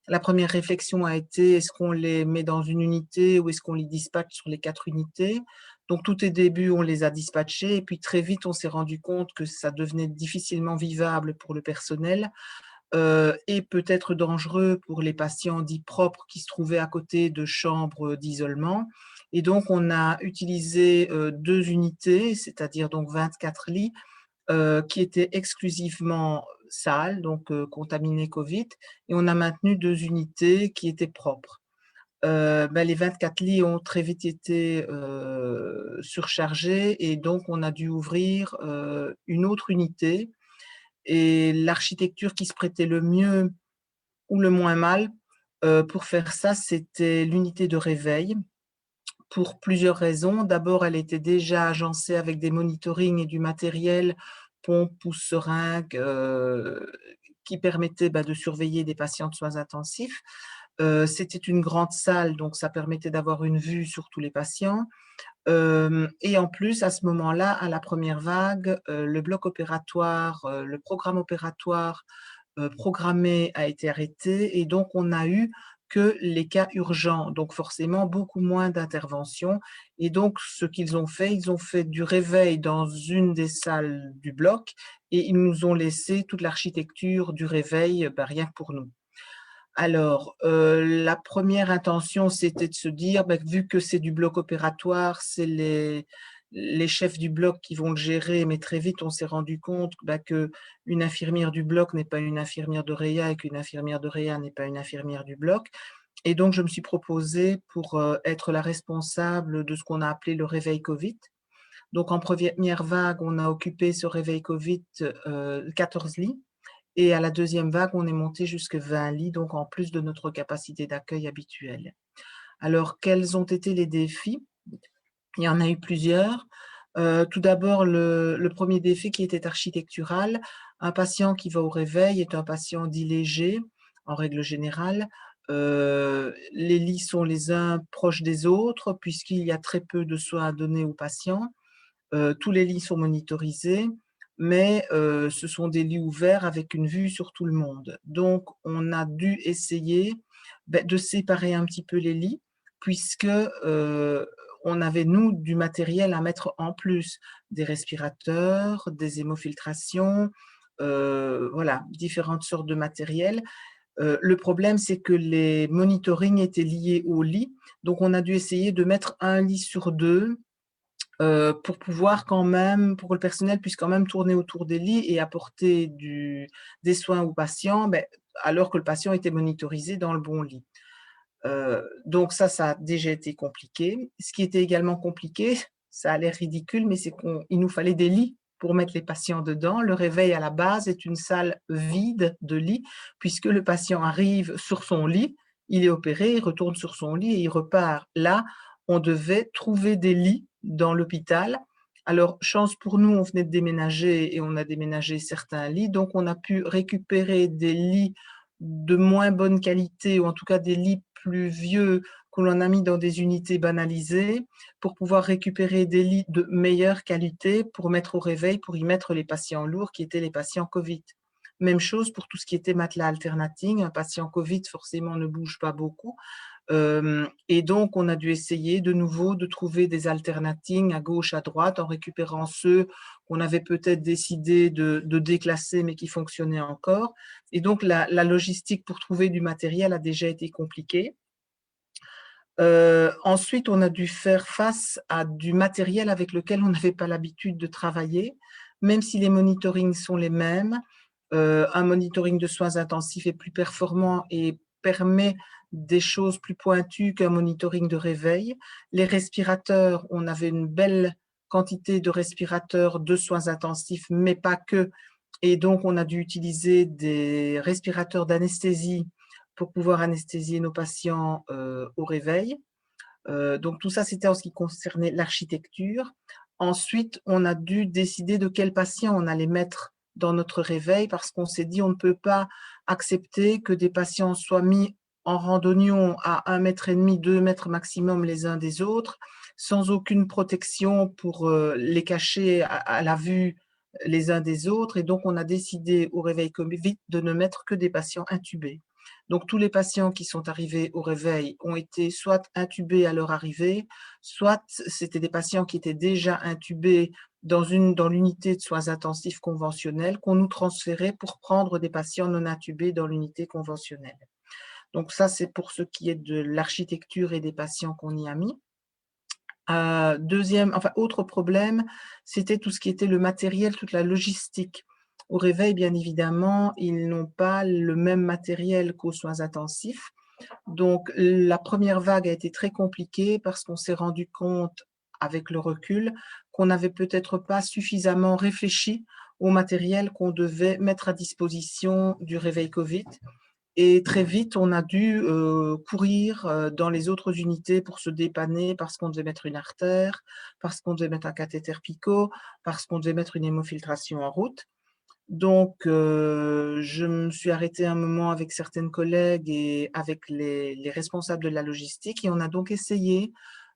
La première réflexion a été, est-ce qu'on les met dans une unité ou est-ce qu'on les dispatche sur les 4 unités? Donc, tout au début, on les a dispatchés et puis très vite, on s'est rendu compte que ça devenait difficilement vivable pour le personnel et peut-être dangereux pour les patients dits propres qui se trouvaient à côté de chambres d'isolement. Et donc, on a utilisé 2 unités, c'est-à-dire donc 24 lits, qui étaient exclusivement sales, donc contaminées Covid, et on a maintenu 2 unités qui étaient propres. Les 24 lits ont très vite été surchargés et donc on a dû ouvrir une autre unité. Et l'architecture qui se prêtait le mieux ou le moins mal pour faire ça, c'était l'unité de réveil pour plusieurs raisons. D'abord, elle était déjà agencée avec des monitorings et du matériel, pompes ou seringues, qui permettaient de surveiller des patients de soins intensifs. C'était une grande salle, donc ça permettait d'avoir une vue sur tous les patients. Et en plus, à ce moment-là, à la première vague, le bloc opératoire, le programme opératoire programmé a été arrêté et donc on n'a eu que les cas urgents, donc forcément beaucoup moins d'interventions. Et donc, ce qu'ils ont fait, ils ont fait du réveil dans une des salles du bloc et ils nous ont laissé toute l'architecture du réveil, rien que pour nous. Alors, la première intention, c'était de se dire, vu que c'est du bloc opératoire, c'est les chefs du bloc qui vont le gérer, mais très vite, on s'est rendu compte qu'une infirmière du bloc n'est pas une infirmière de réa et qu'une infirmière de réa n'est pas une infirmière du bloc. Et donc, je me suis proposée pour être la responsable de ce qu'on a appelé le réveil Covid. Donc, en première vague, on a occupé ce réveil Covid 14 lits. Et à la deuxième vague, on est monté jusqu'à 20 lits, donc en plus de notre capacité d'accueil habituelle. Alors, quels ont été les défis? Il y en a eu plusieurs. Tout d'abord, le premier défi qui était architectural. Un patient qui va au réveil est un patient dit léger, en règle générale. Les lits sont les uns proches des autres, puisqu'il y a très peu de soins à donner aux patients. Tous les lits sont monitorisés, mais ce sont des lits ouverts avec une vue sur tout le monde. Donc, on a dû essayer de séparer un petit peu les lits, puisque on avait, nous, du matériel à mettre en plus, des respirateurs, des hémofiltrations, voilà, différentes sortes de matériel. Le problème, c'est que les monitorings étaient liés au lit, donc on a dû essayer de mettre un lit sur deux, pour pouvoir quand même, pour que le personnel puisse quand même tourner autour des lits et apporter des soins aux patients, alors que le patient était monitorisé dans le bon lit. Donc ça a déjà été compliqué. Ce qui était également compliqué, ça a l'air ridicule, mais c'est qu'il nous fallait des lits pour mettre les patients dedans. Le réveil à la base est une salle vide de lits, puisque le patient arrive sur son lit, il est opéré, il retourne sur son lit et il repart. Là, on devait trouver des lits dans l'hôpital. Alors, chance pour nous, on venait de déménager et on a déménagé certains lits, donc on a pu récupérer des lits de moins bonne qualité, ou en tout cas des lits plus vieux que l'on a mis dans des unités banalisées, pour pouvoir récupérer des lits de meilleure qualité pour mettre au réveil, pour y mettre les patients lourds qui étaient les patients Covid. Même chose pour tout ce qui était matelas alternating. Un patient Covid, forcément, ne bouge pas beaucoup. Et donc, on a dû essayer de nouveau de trouver des alternatives à gauche, à droite, en récupérant ceux qu'on avait peut-être décidé de déclasser, mais qui fonctionnaient encore. Et donc, la logistique pour trouver du matériel a déjà été compliquée. Ensuite, on a dû faire face à du matériel avec lequel on n'avait pas l'habitude de travailler, même si les monitorings sont les mêmes. Un monitoring de soins intensifs est plus performant et permet des choses plus pointues qu'un monitoring de réveil. Les respirateurs, on avait une belle quantité de respirateurs de soins intensifs, mais pas que. Et donc, on a dû utiliser des respirateurs d'anesthésie pour pouvoir anesthésier nos patients au réveil. Donc, tout ça, c'était en ce qui concernait l'architecture. Ensuite, on a dû décider de quels patients on allait mettre dans notre réveil, parce qu'on s'est dit on ne peut pas accepter que des patients soient mis en randonnion à 1,5 m, 2 mètres maximum les uns des autres, sans aucune protection pour les cacher à la vue les uns des autres. Et donc, on a décidé au réveil Covid de ne mettre que des patients intubés. Donc, tous les patients qui sont arrivés au réveil ont été soit intubés à leur arrivée, soit c'était des patients qui étaient déjà intubés dans l'unité de soins intensifs conventionnelle qu'on nous transférait pour prendre des patients non intubés dans l'unité conventionnelle. Donc ça, c'est pour ce qui est de l'architecture et des patients qu'on y a mis. Autre problème, c'était tout ce qui était le matériel, toute la logistique. Au réveil, bien évidemment, ils n'ont pas le même matériel qu'aux soins intensifs. Donc, la première vague a été très compliquée parce qu'on s'est rendu compte, avec le recul, qu'on n'avait peut-être pas suffisamment réfléchi au matériel qu'on devait mettre à disposition du réveil Covid. Et très vite, on a dû courir dans les autres unités pour se dépanner parce qu'on devait mettre une artère, parce qu'on devait mettre un cathéter PICO, parce qu'on devait mettre une hémofiltration en route. Donc, je me suis arrêtée un moment avec certaines collègues et avec les responsables de la logistique, et on a donc essayé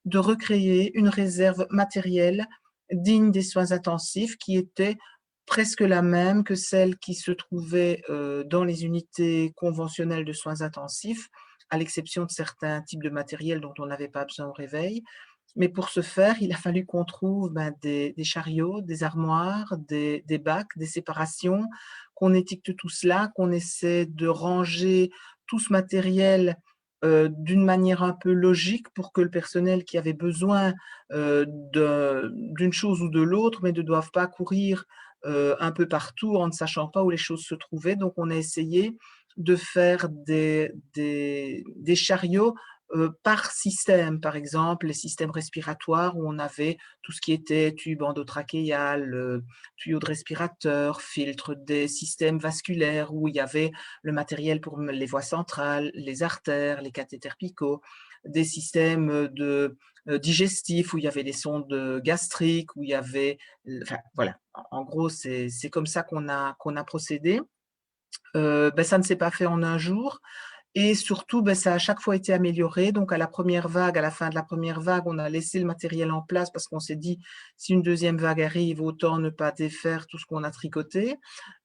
de recréer une réserve matérielle digne des soins intensifs qui était presque la même que celle qui se trouvait dans les unités conventionnelles de soins intensifs, à l'exception de certains types de matériel dont on n'avait pas besoin au réveil. Mais pour ce faire, il a fallu qu'on trouve des chariots, des armoires, des bacs, des séparations, qu'on étiquette tout cela, qu'on essaie de ranger tout ce matériel d'une manière un peu logique pour que le personnel qui avait besoin d'une chose ou de l'autre, mais ne doivent pas courir un peu partout en ne sachant pas où les choses se trouvaient. Donc, on a essayé de faire des chariots par système, par exemple les systèmes respiratoires où on avait tout ce qui était tube endotrachéal, tuyaux de respirateur, filtres, des systèmes vasculaires où il y avait le matériel pour les voies centrales, les artères, les cathéters picots, des systèmes digestifs où il y avait des sondes gastriques, où il y avait… Enfin, voilà, en gros, c'est comme ça qu'on a procédé. Ça ne s'est pas fait en un jour. Et surtout, ça a à chaque fois été amélioré. Donc, à la première vague, à la fin de la première vague, on a laissé le matériel en place parce qu'on s'est dit, si une deuxième vague arrive, autant ne pas défaire tout ce qu'on a tricoté.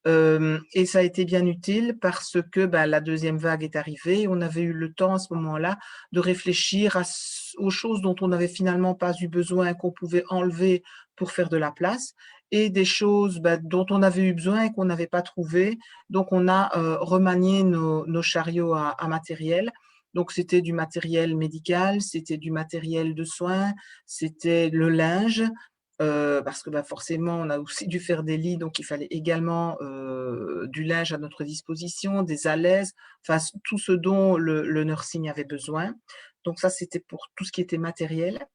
Et ça a été bien utile parce que la deuxième vague est arrivée. On avait eu le temps à ce moment-là de réfléchir aux choses dont on n'avait finalement pas eu besoin, qu'on pouvait enlever pour faire de la place, et des choses dont on avait eu besoin et qu'on n'avait pas trouvé. Donc, on a remanié nos chariots à matériel. Donc, c'était du matériel médical, c'était du matériel de soins, c'était le linge, parce que forcément, on a aussi dû faire des lits, donc il fallait également du linge à notre disposition, des alaises, enfin, tout ce dont le nursing avait besoin. Donc, ça, c'était pour tout ce qui était matériel.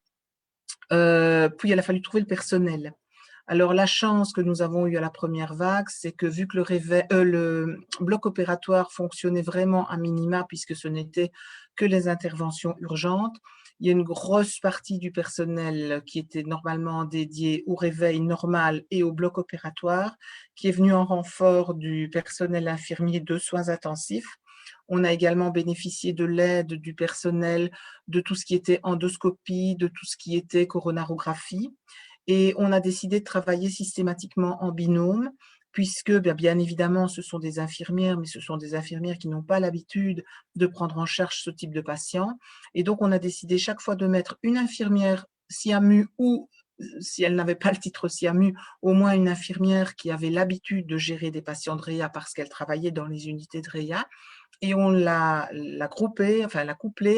Puis, il a fallu trouver le personnel. Alors, la chance que nous avons eue à la première vague, c'est que vu que le bloc opératoire fonctionnait vraiment à minima, puisque ce n'était que les interventions urgentes, il y a une grosse partie du personnel qui était normalement dédié au réveil normal et au bloc opératoire, qui est venu en renfort du personnel infirmier de soins intensifs. On a également bénéficié de l'aide du personnel de tout ce qui était endoscopie, de tout ce qui était coronarographie. Et on a décidé de travailler systématiquement en binôme, puisque bien évidemment, ce sont des infirmières, mais ce sont des infirmières qui n'ont pas l'habitude de prendre en charge ce type de patients. Et donc, on a décidé chaque fois de mettre une infirmière SIAMU ou, si elle n'avait pas le titre SIAMU, au moins une infirmière qui avait l'habitude de gérer des patients de REA parce qu'elle travaillait dans les unités de REA. Et on l'a couplée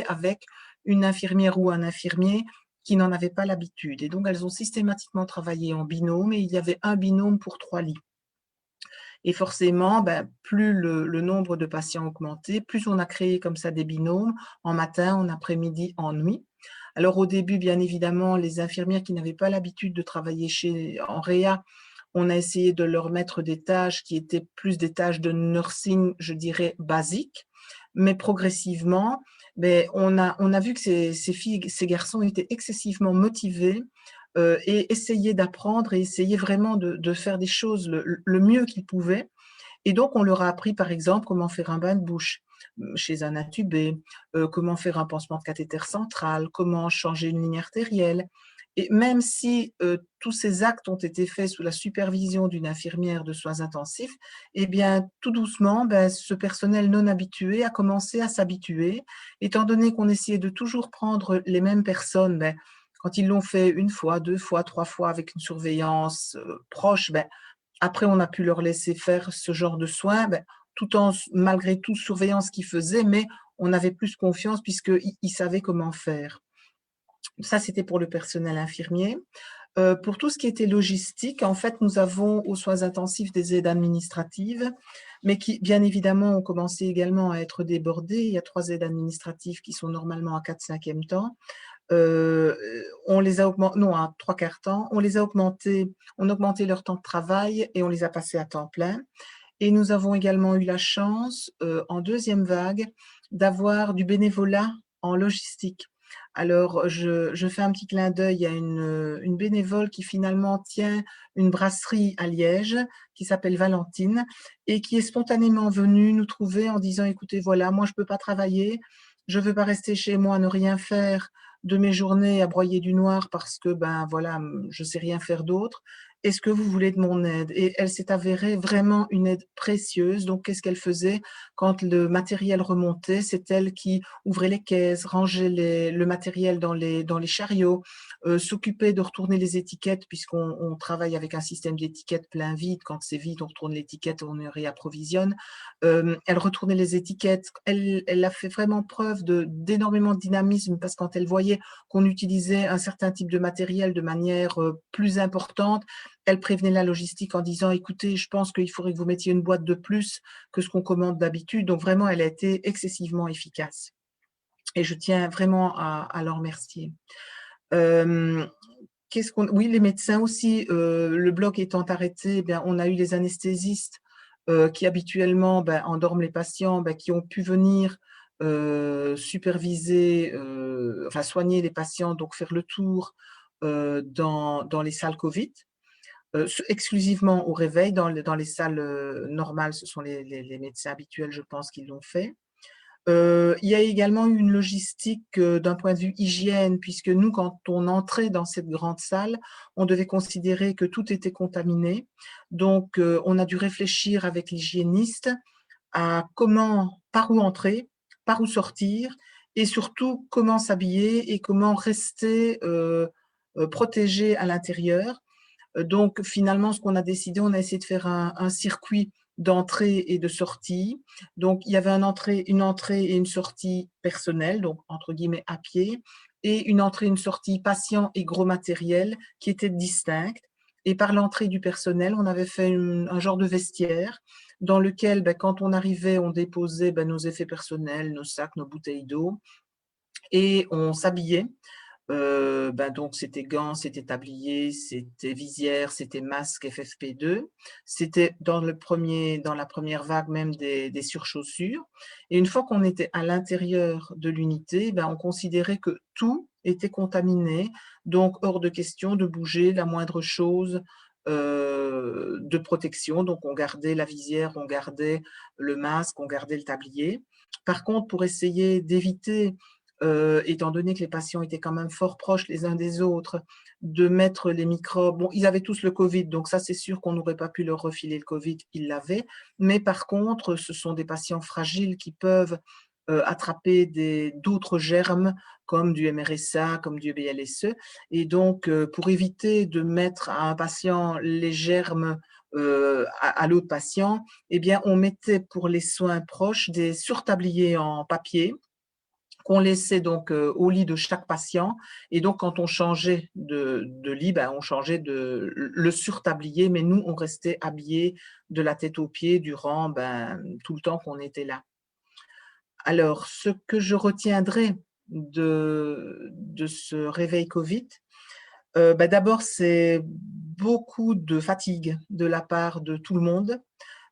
avec une infirmière ou un infirmier qui n'en avaient pas l'habitude. Et donc, elles ont systématiquement travaillé en binôme et il y avait un binôme pour 3 lits. Et forcément, plus le nombre de patients augmentait, plus on a créé comme ça des binômes en matin, en après-midi, en nuit. Alors, au début, bien évidemment, les infirmières qui n'avaient pas l'habitude de travailler en REA, on a essayé de leur mettre des tâches qui étaient plus des tâches de nursing, je dirais, basiques. Mais progressivement, on a vu que ces garçons étaient excessivement motivés et essayaient d'apprendre et essayaient vraiment de faire des choses le mieux qu'ils pouvaient. Et donc, on leur a appris, par exemple, comment faire un bain de bouche chez un intubé, comment faire un pansement de cathéter central, comment changer une ligne artérielle. Et même si tous ces actes ont été faits sous la supervision d'une infirmière de soins intensifs, eh bien, tout doucement, ce personnel non habitué a commencé à s'habituer, étant donné qu'on essayait de toujours prendre les mêmes personnes. Quand ils l'ont fait une fois, 2 fois, 3 fois avec une surveillance proche, après, on a pu leur laisser faire ce genre de soins, tout en, malgré tout, surveillant ce qu'ils faisaient, mais on avait plus confiance puisqu'ils savaient comment faire. Ça, c'était pour le personnel infirmier. Pour tout ce qui était logistique, en fait, nous avons aux soins intensifs des aides administratives, mais qui, bien évidemment, ont commencé également à être débordées. Il y a 3 aides administratives qui sont normalement à 4/5e temps. On les a augmentés, non, à 3/4 temps. On les a augmentés, on a augmenté leur temps de travail et on les a passés à temps plein. Et nous avons également eu la chance, en deuxième vague, d'avoir du bénévolat en logistique. Alors, je fais un petit clin d'œil à une bénévole qui finalement tient une brasserie à Liège, qui s'appelle Valentine, et qui est spontanément venue nous trouver en disant, écoutez, voilà, moi je ne peux pas travailler, je ne veux pas rester chez moi, ne rien faire de mes journées à broyer du noir parce que, voilà, je ne sais rien faire d'autre. est-ce que vous voulez de mon aide? Et elle s'est avérée vraiment une aide précieuse. Donc, qu'est-ce qu'elle faisait? Quand le matériel remontait, c'est elle qui ouvrait les caisses, rangeait le matériel dans les chariots, s'occupait de retourner les étiquettes, puisqu'on travaille avec un système d'étiquettes plein vide. Quand c'est vide, on retourne l'étiquette, on réapprovisionne. Elle retournait les étiquettes. Elle a fait vraiment preuve d'énormément de dynamisme, parce que quand elle voyait qu'on utilisait un certain type de matériel de manière plus importante, elle prévenait la logistique en disant « Écoutez, je pense qu'il faudrait que vous mettiez une boîte de plus que ce qu'on commande d'habitude. » Donc vraiment, elle a été excessivement efficace. Et je tiens vraiment à l'en remercier. Oui, les médecins aussi, le bloc étant arrêté, bien, on a eu les anesthésistes qui habituellement endorment les patients, qui ont pu venir superviser, enfin soigner les patients, donc faire le tour dans les salles Covid. Exclusivement au réveil. Dans les salles normales, ce sont les médecins habituels, je pense, qui l'ont fait. Il y a également eu une logistique d'un point de vue hygiène, puisque nous, quand on entrait dans cette grande salle, on devait considérer que tout était contaminé. Donc, on a dû réfléchir avec l'hygiéniste à par où entrer, par où sortir, et surtout comment s'habiller et comment rester protégé à l'intérieur. Donc, finalement, ce qu'on a décidé, on a essayé de faire un circuit d'entrée et de sortie. Donc, il y avait une entrée et une sortie personnelle, donc entre guillemets à pied, et une entrée et une sortie patient et gros matériel qui étaient distinctes. Et par l'entrée du personnel, on avait fait un genre de vestiaire dans lequel, quand on arrivait, on déposait nos effets personnels, nos sacs, nos bouteilles d'eau, et on s'habillait. Donc c'était gants, c'était tablier, c'était visière, c'était masque FFP2. C'était dans la première vague même des surchaussures. Et une fois qu'on était à l'intérieur de l'unité, on considérait que tout était contaminé, donc hors de question de bouger la moindre chose de protection. Donc on gardait la visière, on gardait le masque, on gardait le tablier. Par contre, pour essayer d'éviter étant donné que les patients étaient quand même fort proches les uns des autres, de mettre les microbes. Bon, ils avaient tous le Covid, donc ça, c'est sûr qu'on n'aurait pas pu leur refiler le Covid, ils l'avaient. Mais par contre, ce sont des patients fragiles qui peuvent attraper d'autres germes, comme du MRSA, comme du BLSE. Et donc, pour éviter de mettre à un patient les germes à l'autre patient, eh bien, on mettait pour les soins proches des surtabliers en papier, qu'on laissait donc au lit de chaque patient. Et donc, quand on changeait de lit, on changeait le surtablier, mais nous, on restait habillés de la tête aux pieds durant tout le temps qu'on était là. Alors, ce que je retiendrai de ce réveil Covid, d'abord, c'est beaucoup de fatigue de la part de tout le monde,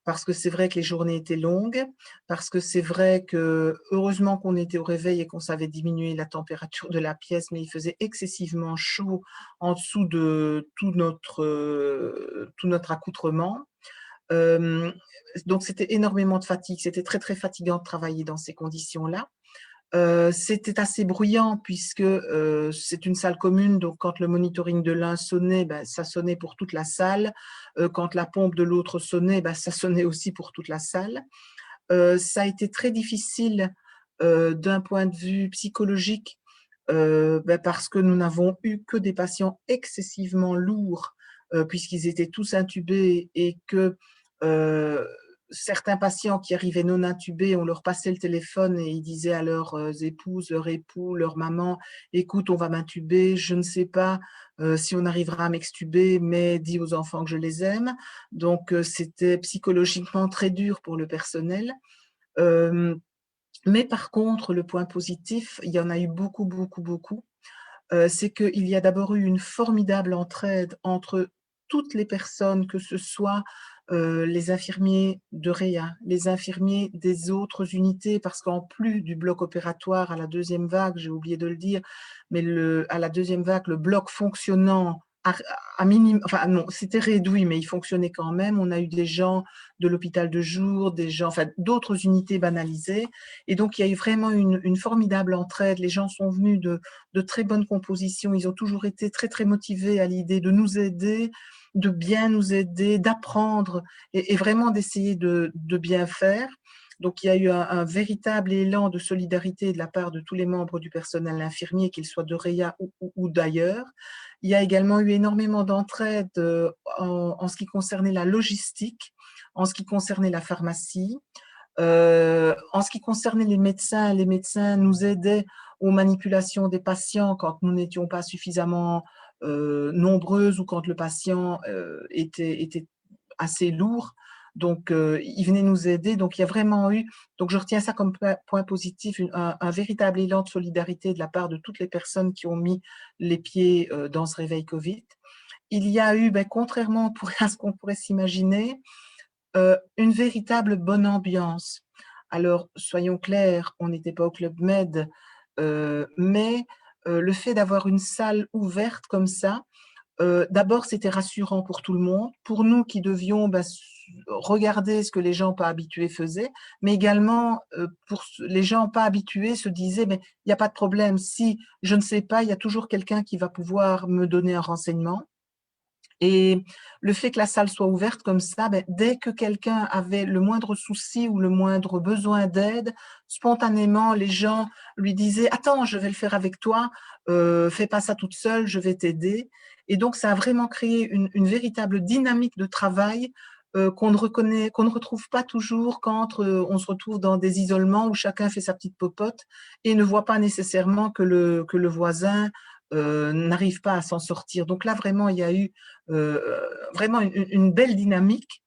parce que c'est vrai que les journées étaient longues, parce que c'est vrai que heureusement qu'on était au réveil et qu'on savait diminuer la température de la pièce, mais il faisait excessivement chaud en dessous de tout notre accoutrement. Donc c'était énormément de fatigue, c'était très très fatigant de travailler dans ces conditions-là. C'était assez bruyant puisque c'est une salle commune, donc quand le monitoring de l'un sonnait, ça sonnait pour toute la salle. Quand la pompe de l'autre sonnait, ça sonnait aussi pour toute la salle. Ça a été très difficile d'un point de vue psychologique parce que nous n'avons eu que des patients excessivement lourds puisqu'ils étaient tous intubés et que certains patients qui arrivaient non intubés, on leur passait le téléphone et ils disaient à leurs épouses, leur époux, leur maman, écoute, on va m'intuber, je ne sais pas si on arrivera à m'extuber, mais dis aux enfants que je les aime. Donc, c'était psychologiquement très dur pour le personnel. Mais par contre, le point positif, il y en a eu beaucoup, beaucoup, beaucoup, c'est qu'il y a d'abord eu une formidable entraide entre toutes les personnes, que ce soit les infirmiers de Réa, les infirmiers des autres unités, parce qu'en plus du bloc opératoire à la deuxième vague, j'ai oublié de le dire, mais à la deuxième vague, le bloc fonctionnant enfin non, c'était réduit, mais il fonctionnait quand même. On a eu des gens de l'hôpital de jour, des gens, enfin d'autres unités banalisées. Et donc, il y a eu vraiment une formidable entraide. Les gens sont venus de très bonnes compositions. Ils ont toujours été très, très motivés à l'idée de nous aider, de bien nous aider, d'apprendre et vraiment d'essayer de bien faire. Donc, il y a eu un véritable élan de solidarité de la part de tous les membres du personnel infirmier, qu'ils soient de Réa ou d'ailleurs. Il y a également eu énormément d'entraide en ce qui concernait la logistique, en ce qui concernait la pharmacie. En ce qui concernait les médecins nous aidaient aux manipulations des patients quand nous n'étions pas suffisamment nombreuses ou quand le patient était assez lourd. Donc, ils venaient nous aider. Donc, il y a vraiment eu, donc je retiens ça comme point positif, un véritable élan de solidarité de la part de toutes les personnes qui ont mis les pieds dans ce réveil Covid. Il y a eu, contrairement à ce qu'on pourrait s'imaginer, une véritable bonne ambiance. Alors, soyons clairs, on n'était pas au Club Med, mais le fait d'avoir une salle ouverte comme ça, d'abord, c'était rassurant pour tout le monde, pour nous qui devions regarder ce que les gens pas habitués faisaient, mais également pour les gens pas habitués se disaient, mais il n'y a pas de problème, si je ne sais pas, il y a toujours quelqu'un qui va pouvoir me donner un renseignement. Et le fait que la salle soit ouverte comme ça, dès que quelqu'un avait le moindre souci ou le moindre besoin d'aide, spontanément, les gens lui disaient « Attends, je vais le faire avec toi, fais pas ça toute seule, je vais t'aider ». Et donc, ça a vraiment créé une véritable dynamique de travail qu'on ne retrouve pas toujours quand on se retrouve dans des isolements où chacun fait sa petite popote et ne voit pas nécessairement que le voisin n'arrive pas à s'en sortir. Donc là, vraiment, il y a eu vraiment une belle dynamique.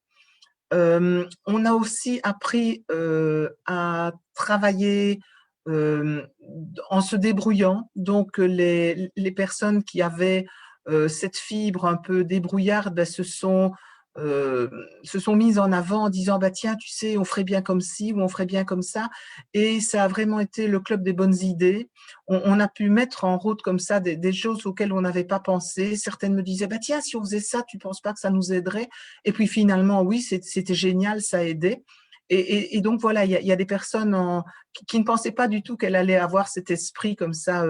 On a aussi appris à travailler en se débrouillant. Donc, les personnes qui avaient cette fibre un peu débrouillarde se sont mises en avant en disant tiens, tu sais, on ferait bien comme ci ou on ferait bien comme ça. Et ça a vraiment été le club des bonnes idées. On a pu mettre en route comme ça des choses auxquelles on n'avait pas pensé. Certaines me disaient tiens, si on faisait ça, tu ne penses pas que ça nous aiderait? Et puis finalement, oui, c'était génial, ça aidait. Et donc voilà, il y a des personnes qui ne pensaient pas du tout qu'elle allait avoir cet esprit comme ça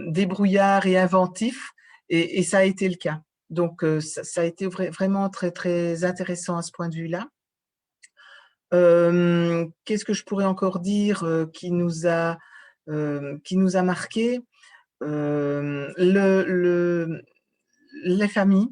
débrouillard et inventif, et ça a été le cas. Donc ça a été vraiment très très intéressant à ce point de vue-là. Qu'est-ce que je pourrais encore dire qui nous a marqué? Les familles.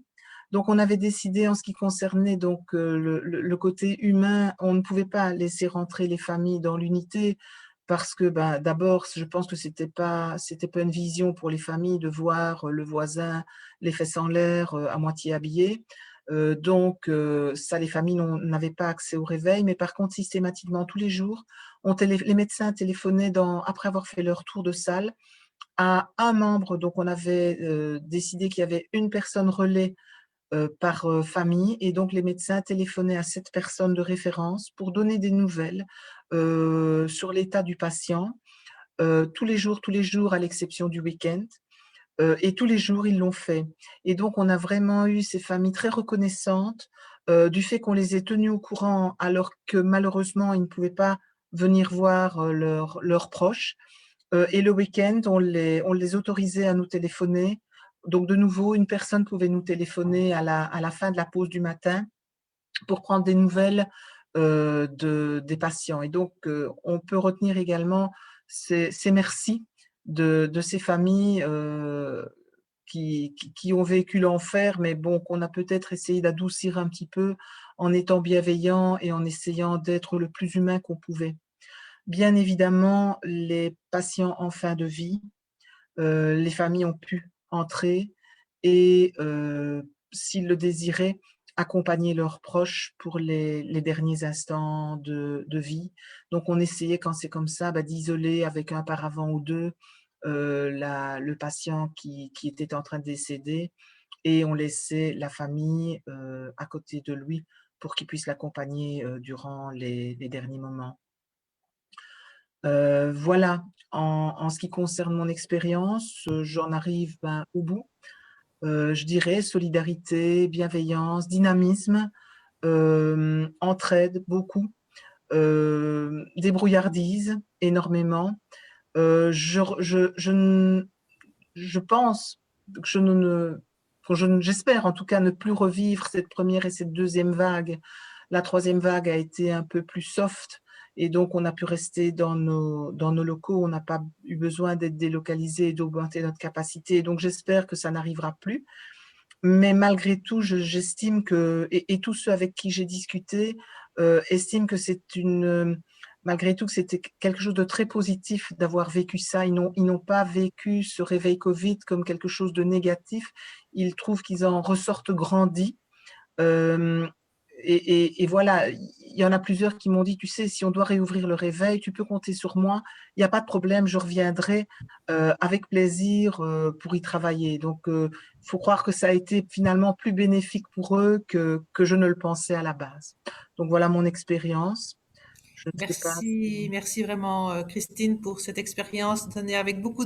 Donc, on avait décidé en ce qui concernait donc le côté humain, on ne pouvait pas laisser rentrer les familles dans l'unité parce que d'abord, je pense que c'était pas une vision pour les familles de voir le voisin les fesses en l'air, à moitié habillé. Donc, ça, les familles n'avaient pas accès au réveil, mais par contre, systématiquement, tous les jours, les médecins téléphonaient après avoir fait leur tour de salle à un membre. Donc, on avait décidé qu'il y avait une personne relais par famille, et donc les médecins téléphonaient à cette personne de référence pour donner des nouvelles sur l'état du patient tous les jours à l'exception du week-end. Et tous les jours, ils l'ont fait. Et donc, on a vraiment eu ces familles très reconnaissantes du fait qu'on les ait tenues au courant alors que malheureusement, ils ne pouvaient pas venir voir leurs proches. Et le week-end, on les autorisait à nous téléphoner. Donc, de nouveau, une personne pouvait nous téléphoner à la fin de la pause du matin pour prendre des nouvelles des patients. Et donc, on peut retenir également ces merci de ces familles qui ont vécu l'enfer, mais bon, qu'on a peut-être essayé d'adoucir un petit peu en étant bienveillant et en essayant d'être le plus humain qu'on pouvait. Bien évidemment, les patients en fin de vie, les familles ont pu entrer et, s'ils le désiraient, accompagner leurs proches pour les derniers instants de vie. Donc, on essayait, quand c'est comme ça, d'isoler avec un paravent ou deux le patient qui était en train de décéder, et on laissait la famille à côté de lui pour qu'il puisse l'accompagner durant les derniers moments. Voilà, en ce qui concerne mon expérience, j'en arrive au bout. je dirais solidarité, bienveillance, dynamisme, entraide beaucoup, débrouillardise énormément. Je pense que j'espère en tout cas ne plus revivre cette première et cette deuxième vague. La troisième vague a été un peu plus soft et donc on a pu rester dans nos locaux. On n'a pas eu besoin d'être délocalisé et d'augmenter notre capacité. Donc j'espère que ça n'arrivera plus. Mais malgré tout, j'estime que, et tous ceux avec qui j'ai discuté estiment que malgré tout, que c'était quelque chose de très positif d'avoir vécu ça. Ils n'ont pas vécu ce réveil Covid comme quelque chose de négatif. Ils trouvent qu'ils en ressortent grandis. Euh, et voilà, il y en a plusieurs qui m'ont dit, tu sais, si on doit réouvrir le réveil, tu peux compter sur moi, il n'y a pas de problème, je reviendrai avec plaisir pour y travailler. Donc, il faut croire que ça a été finalement plus bénéfique pour eux que je ne le pensais à la base. Donc, voilà mon expérience. Je ne sais pas. Merci vraiment Christine pour cette expérience donnée avec beaucoup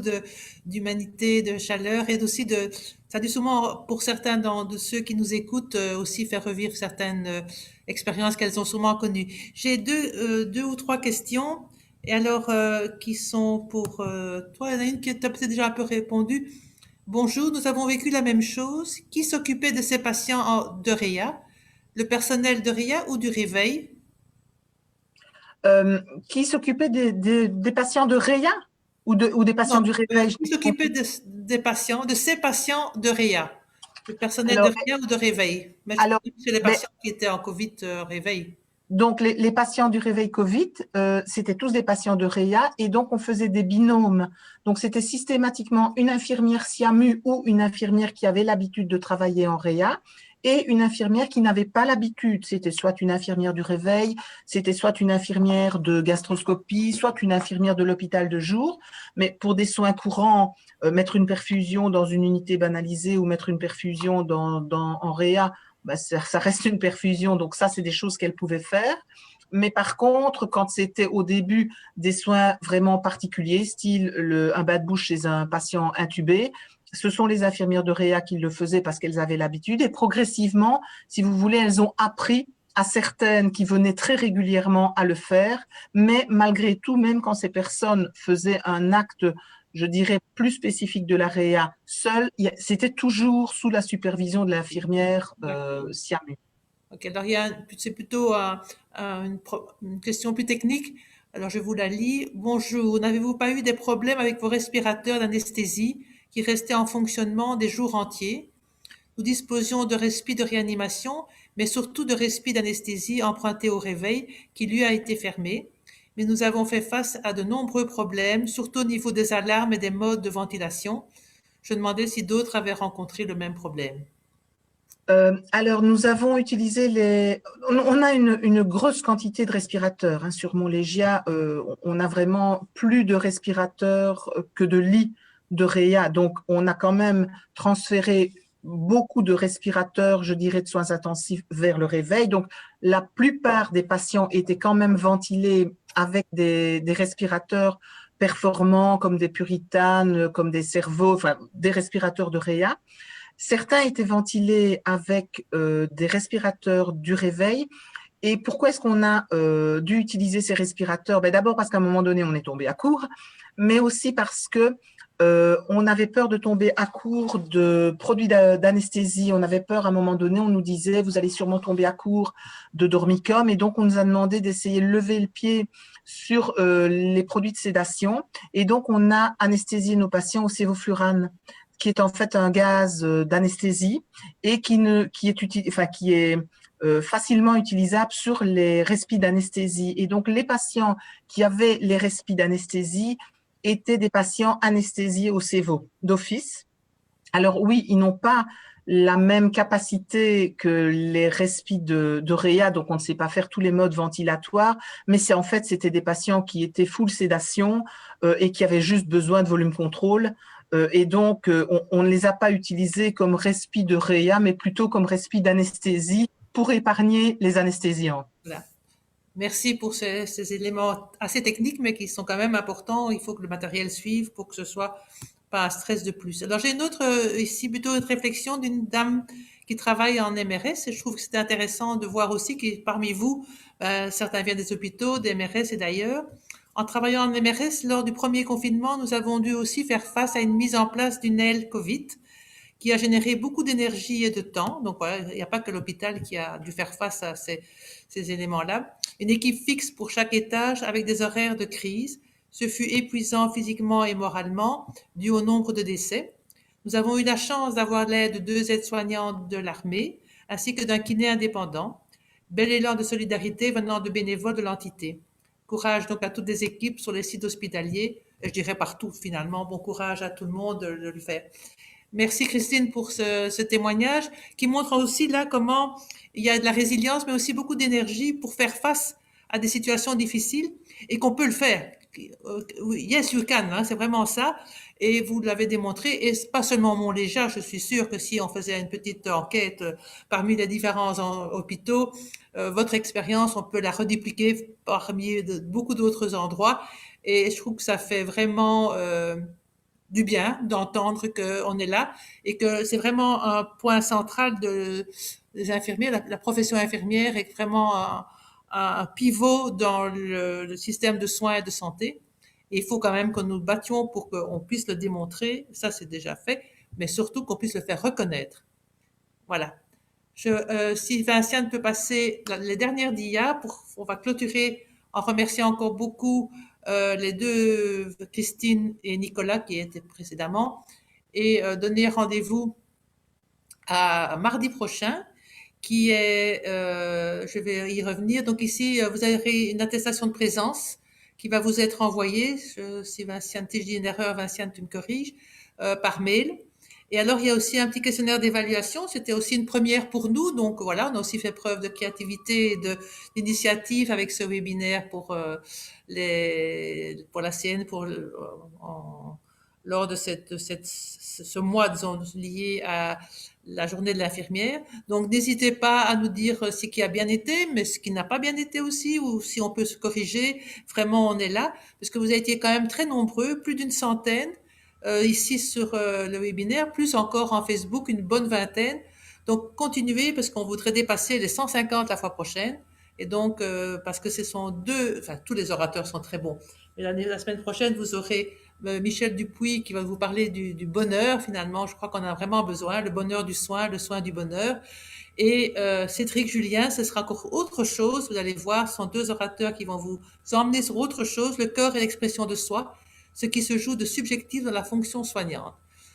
d'humanité, de chaleur et aussi ça a dû souvent pour certains de ceux qui nous écoutent aussi faire revivre certaines expériences qu'elles ont sûrement connues. J'ai deux ou trois questions et alors qui sont pour toi. Il y en a une qui t'a peut-être déjà un peu répondu. Bonjour, nous avons vécu la même chose. Qui s'occupait de ces patients de REA? Le personnel de REA ou du réveil? Qui s'occupait des patients de REA ou des patients Non, du réveil? qui s'occupait des patients, de ces patients de REA? Le personnel de Alors, REA ou de réveil? Mais alors c'est les ben, patients qui étaient en Covid réveil. donc, les patients du réveil Covid, c'était tous des patients de REA et donc on faisait des binômes. Donc, c'était systématiquement une infirmière SIAMU ou une infirmière qui avait l'habitude de travailler en REA et une infirmière qui n'avait pas l'habitude. C'était soit une infirmière du réveil, c'était soit une infirmière de gastroscopie, soit une infirmière de l'hôpital de jour. Mais pour des soins courants, mettre une perfusion dans une unité banalisée ou mettre une perfusion en REA, bah, ça reste une perfusion, donc ça, c'est des choses qu'elle pouvait faire. Mais par contre, quand c'était au début des soins vraiment particuliers, style un bas de bouche chez un patient intubé, ce sont les infirmières de réa qui le faisaient parce qu'elles avaient l'habitude. Et progressivement, si vous voulez, elles ont appris à certaines qui venaient très régulièrement à le faire. Mais malgré tout, même quand ces personnes faisaient un acte, je dirais, plus spécifique de la réa seule, c'était toujours sous la supervision de l'infirmière SIAMU. Ok, alors c'est plutôt une question plus technique. Alors je vous la lis. Bonjour, n'avez-vous pas eu des problèmes avec vos respirateurs d'anesthésie qui restaient en fonctionnement des jours entiers? Nous disposions de respi de réanimation, mais surtout de respi d'anesthésie emprunté au réveil qui lui a été fermé. Mais nous avons fait face à de nombreux problèmes, surtout au niveau des alarmes et des modes de ventilation. Je demandais si d'autres avaient rencontré le même problème. Alors, nous avons utilisé on a une grosse quantité de respirateurs hein, sur Montlégia. On a vraiment plus de respirateurs que de lits de réa. Donc, on a quand même transféré beaucoup de respirateurs, je dirais, de soins intensifs vers le réveil. Donc, la plupart des patients étaient quand même ventilés avec des respirateurs performants comme des Puritanes, comme des Servo, enfin, des respirateurs de réa. Certains étaient ventilés avec des respirateurs du réveil. Et pourquoi est-ce qu'on a dû utiliser ces respirateurs? D'abord parce qu'à un moment donné, on est tombé à court, mais aussi parce que on avait peur de tomber à court de produits d'anesthésie. On avait peur à un moment donné, on nous disait, vous allez sûrement tomber à court de dormicum. Et donc, on nous a demandé d'essayer de lever le pied sur les produits de sédation. Et donc, on a anesthésié nos patients au sévoflurane, qui est en fait un gaz d'anesthésie et qui est facilement utilisable sur les respis d'anesthésie. Et donc, les patients qui avaient les respis d'anesthésie étaient des patients anesthésiés au sévo d'office. Alors oui, ils n'ont pas la même capacité que les respis de réa, donc on ne sait pas faire tous les modes ventilatoires, mais c'était des patients qui étaient full sédation et qui avaient juste besoin de volume contrôle. Et donc, on ne les a pas utilisés comme respi de réa, mais plutôt comme respi d'anesthésie pour épargner les anesthésiants. Voilà. Merci pour ces éléments assez techniques, mais qui sont quand même importants. Il faut que le matériel suive pour que ce soit pas un stress de plus. Alors j'ai une autre ici, plutôt une réflexion d'une dame qui travaille en MRS, et je trouve que c'était intéressant de voir aussi que parmi vous, certains viennent des hôpitaux, des MRS et d'ailleurs. En travaillant en MRS, lors du premier confinement, nous avons dû aussi faire face à une mise en place d'une aile Covid qui a généré beaucoup d'énergie et de temps. Donc voilà, il n'y a pas que l'hôpital qui a dû faire face à ces éléments-là. Une équipe fixe pour chaque étage avec des horaires de crise. Ce fut épuisant physiquement et moralement, dû au nombre de décès. Nous avons eu la chance d'avoir l'aide de 2 aides-soignantes de l'armée, ainsi que d'un kiné indépendant. Bel élan de solidarité venant de bénévoles de l'entité. Courage donc à toutes les équipes sur les sites hospitaliers, et je dirais partout finalement. Bon courage à tout le monde de le faire. Merci Christine pour ce témoignage qui montre aussi là comment il y a de la résilience, mais aussi beaucoup d'énergie pour faire face à des situations difficiles et qu'on peut le faire. Yes, you can, hein, c'est vraiment ça. Et vous l'avez démontré, et pas seulement Montlégia, je suis sûre que si on faisait une petite enquête parmi les différents hôpitaux, votre expérience, on peut la redupliquer parmi beaucoup d'autres endroits. Et je trouve que ça fait vraiment du bien d'entendre qu'on est là et que c'est vraiment un point central des infirmiers. La profession infirmière est vraiment un pivot dans le système de soins et de santé. Et il faut quand même que nous battions pour qu'on puisse le démontrer. Ça, c'est déjà fait, mais surtout qu'on puisse le faire reconnaître. Voilà. Si Vinciane peut passer les dernières d'IA, on va clôturer en remerciant encore beaucoup les deux, Christine et Nicolas, qui étaient précédemment, et donner rendez-vous à mardi prochain, qui est, je vais y revenir. Donc ici, vous avez une attestation de présence qui va vous être envoyée, si Vinciane, si je dis une erreur, Vinciane, tu me corriges, par mail. Et alors, il y a aussi un petit questionnaire d'évaluation. C'était aussi une première pour nous. Donc, voilà, on a aussi fait preuve de créativité et d'initiative avec ce webinaire pour la CN, lors de ce mois, disons, lié à la journée de l'infirmière. Donc, n'hésitez pas à nous dire ce qui a bien été, mais ce qui n'a pas bien été aussi, ou si on peut se corriger. Vraiment, on est là, parce que vous avez été quand même très nombreux, plus d'une centaine. Ici sur le webinaire, plus encore en Facebook, une bonne vingtaine. Donc, continuez parce qu'on voudrait dépasser les 150 la fois prochaine. Et donc, parce que ce sont tous les orateurs sont très bons. Mais la semaine prochaine, vous aurez Michel Dupuis qui va vous parler du bonheur. Finalement, je crois qu'on a vraiment besoin, le bonheur du soin, le soin du bonheur. Et Cédric Julien, ce sera encore autre chose. Vous allez voir, ce sont deux orateurs qui vont vous emmener sur autre chose, le cœur et l'expression de soi, ce qui se joue de subjectif dans la fonction soignante.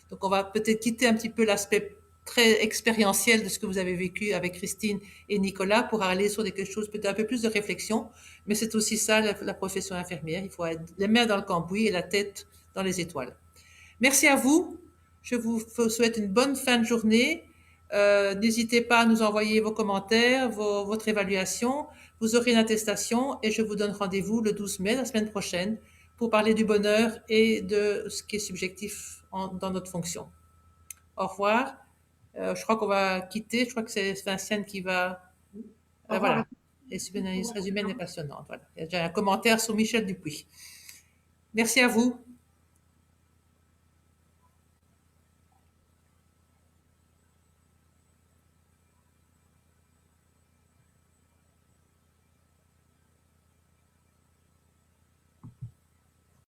Donc, on va peut-être quitter un petit peu l'aspect très expérientiel de ce que vous avez vécu avec Christine et Nicolas pour aller sur quelque chose peut-être un peu plus de réflexion. Mais c'est aussi ça, la profession infirmière. Il faut être les mains dans le cambouis et la tête dans les étoiles. Merci à vous. Je vous souhaite une bonne fin de journée. N'hésitez pas à nous envoyer vos commentaires, votre évaluation. Vous aurez une attestation et je vous donne rendez-vous le 12 mai, la semaine prochaine, pour parler du bonheur et de ce qui est subjectif dans notre fonction. Au revoir. Je crois qu'on va quitter. Je crois que c'est Vinciane qui va... voilà. L'expérience humaine est passionnante. Voilà. Il y a déjà un commentaire sur Michel Dupuis. Merci à vous.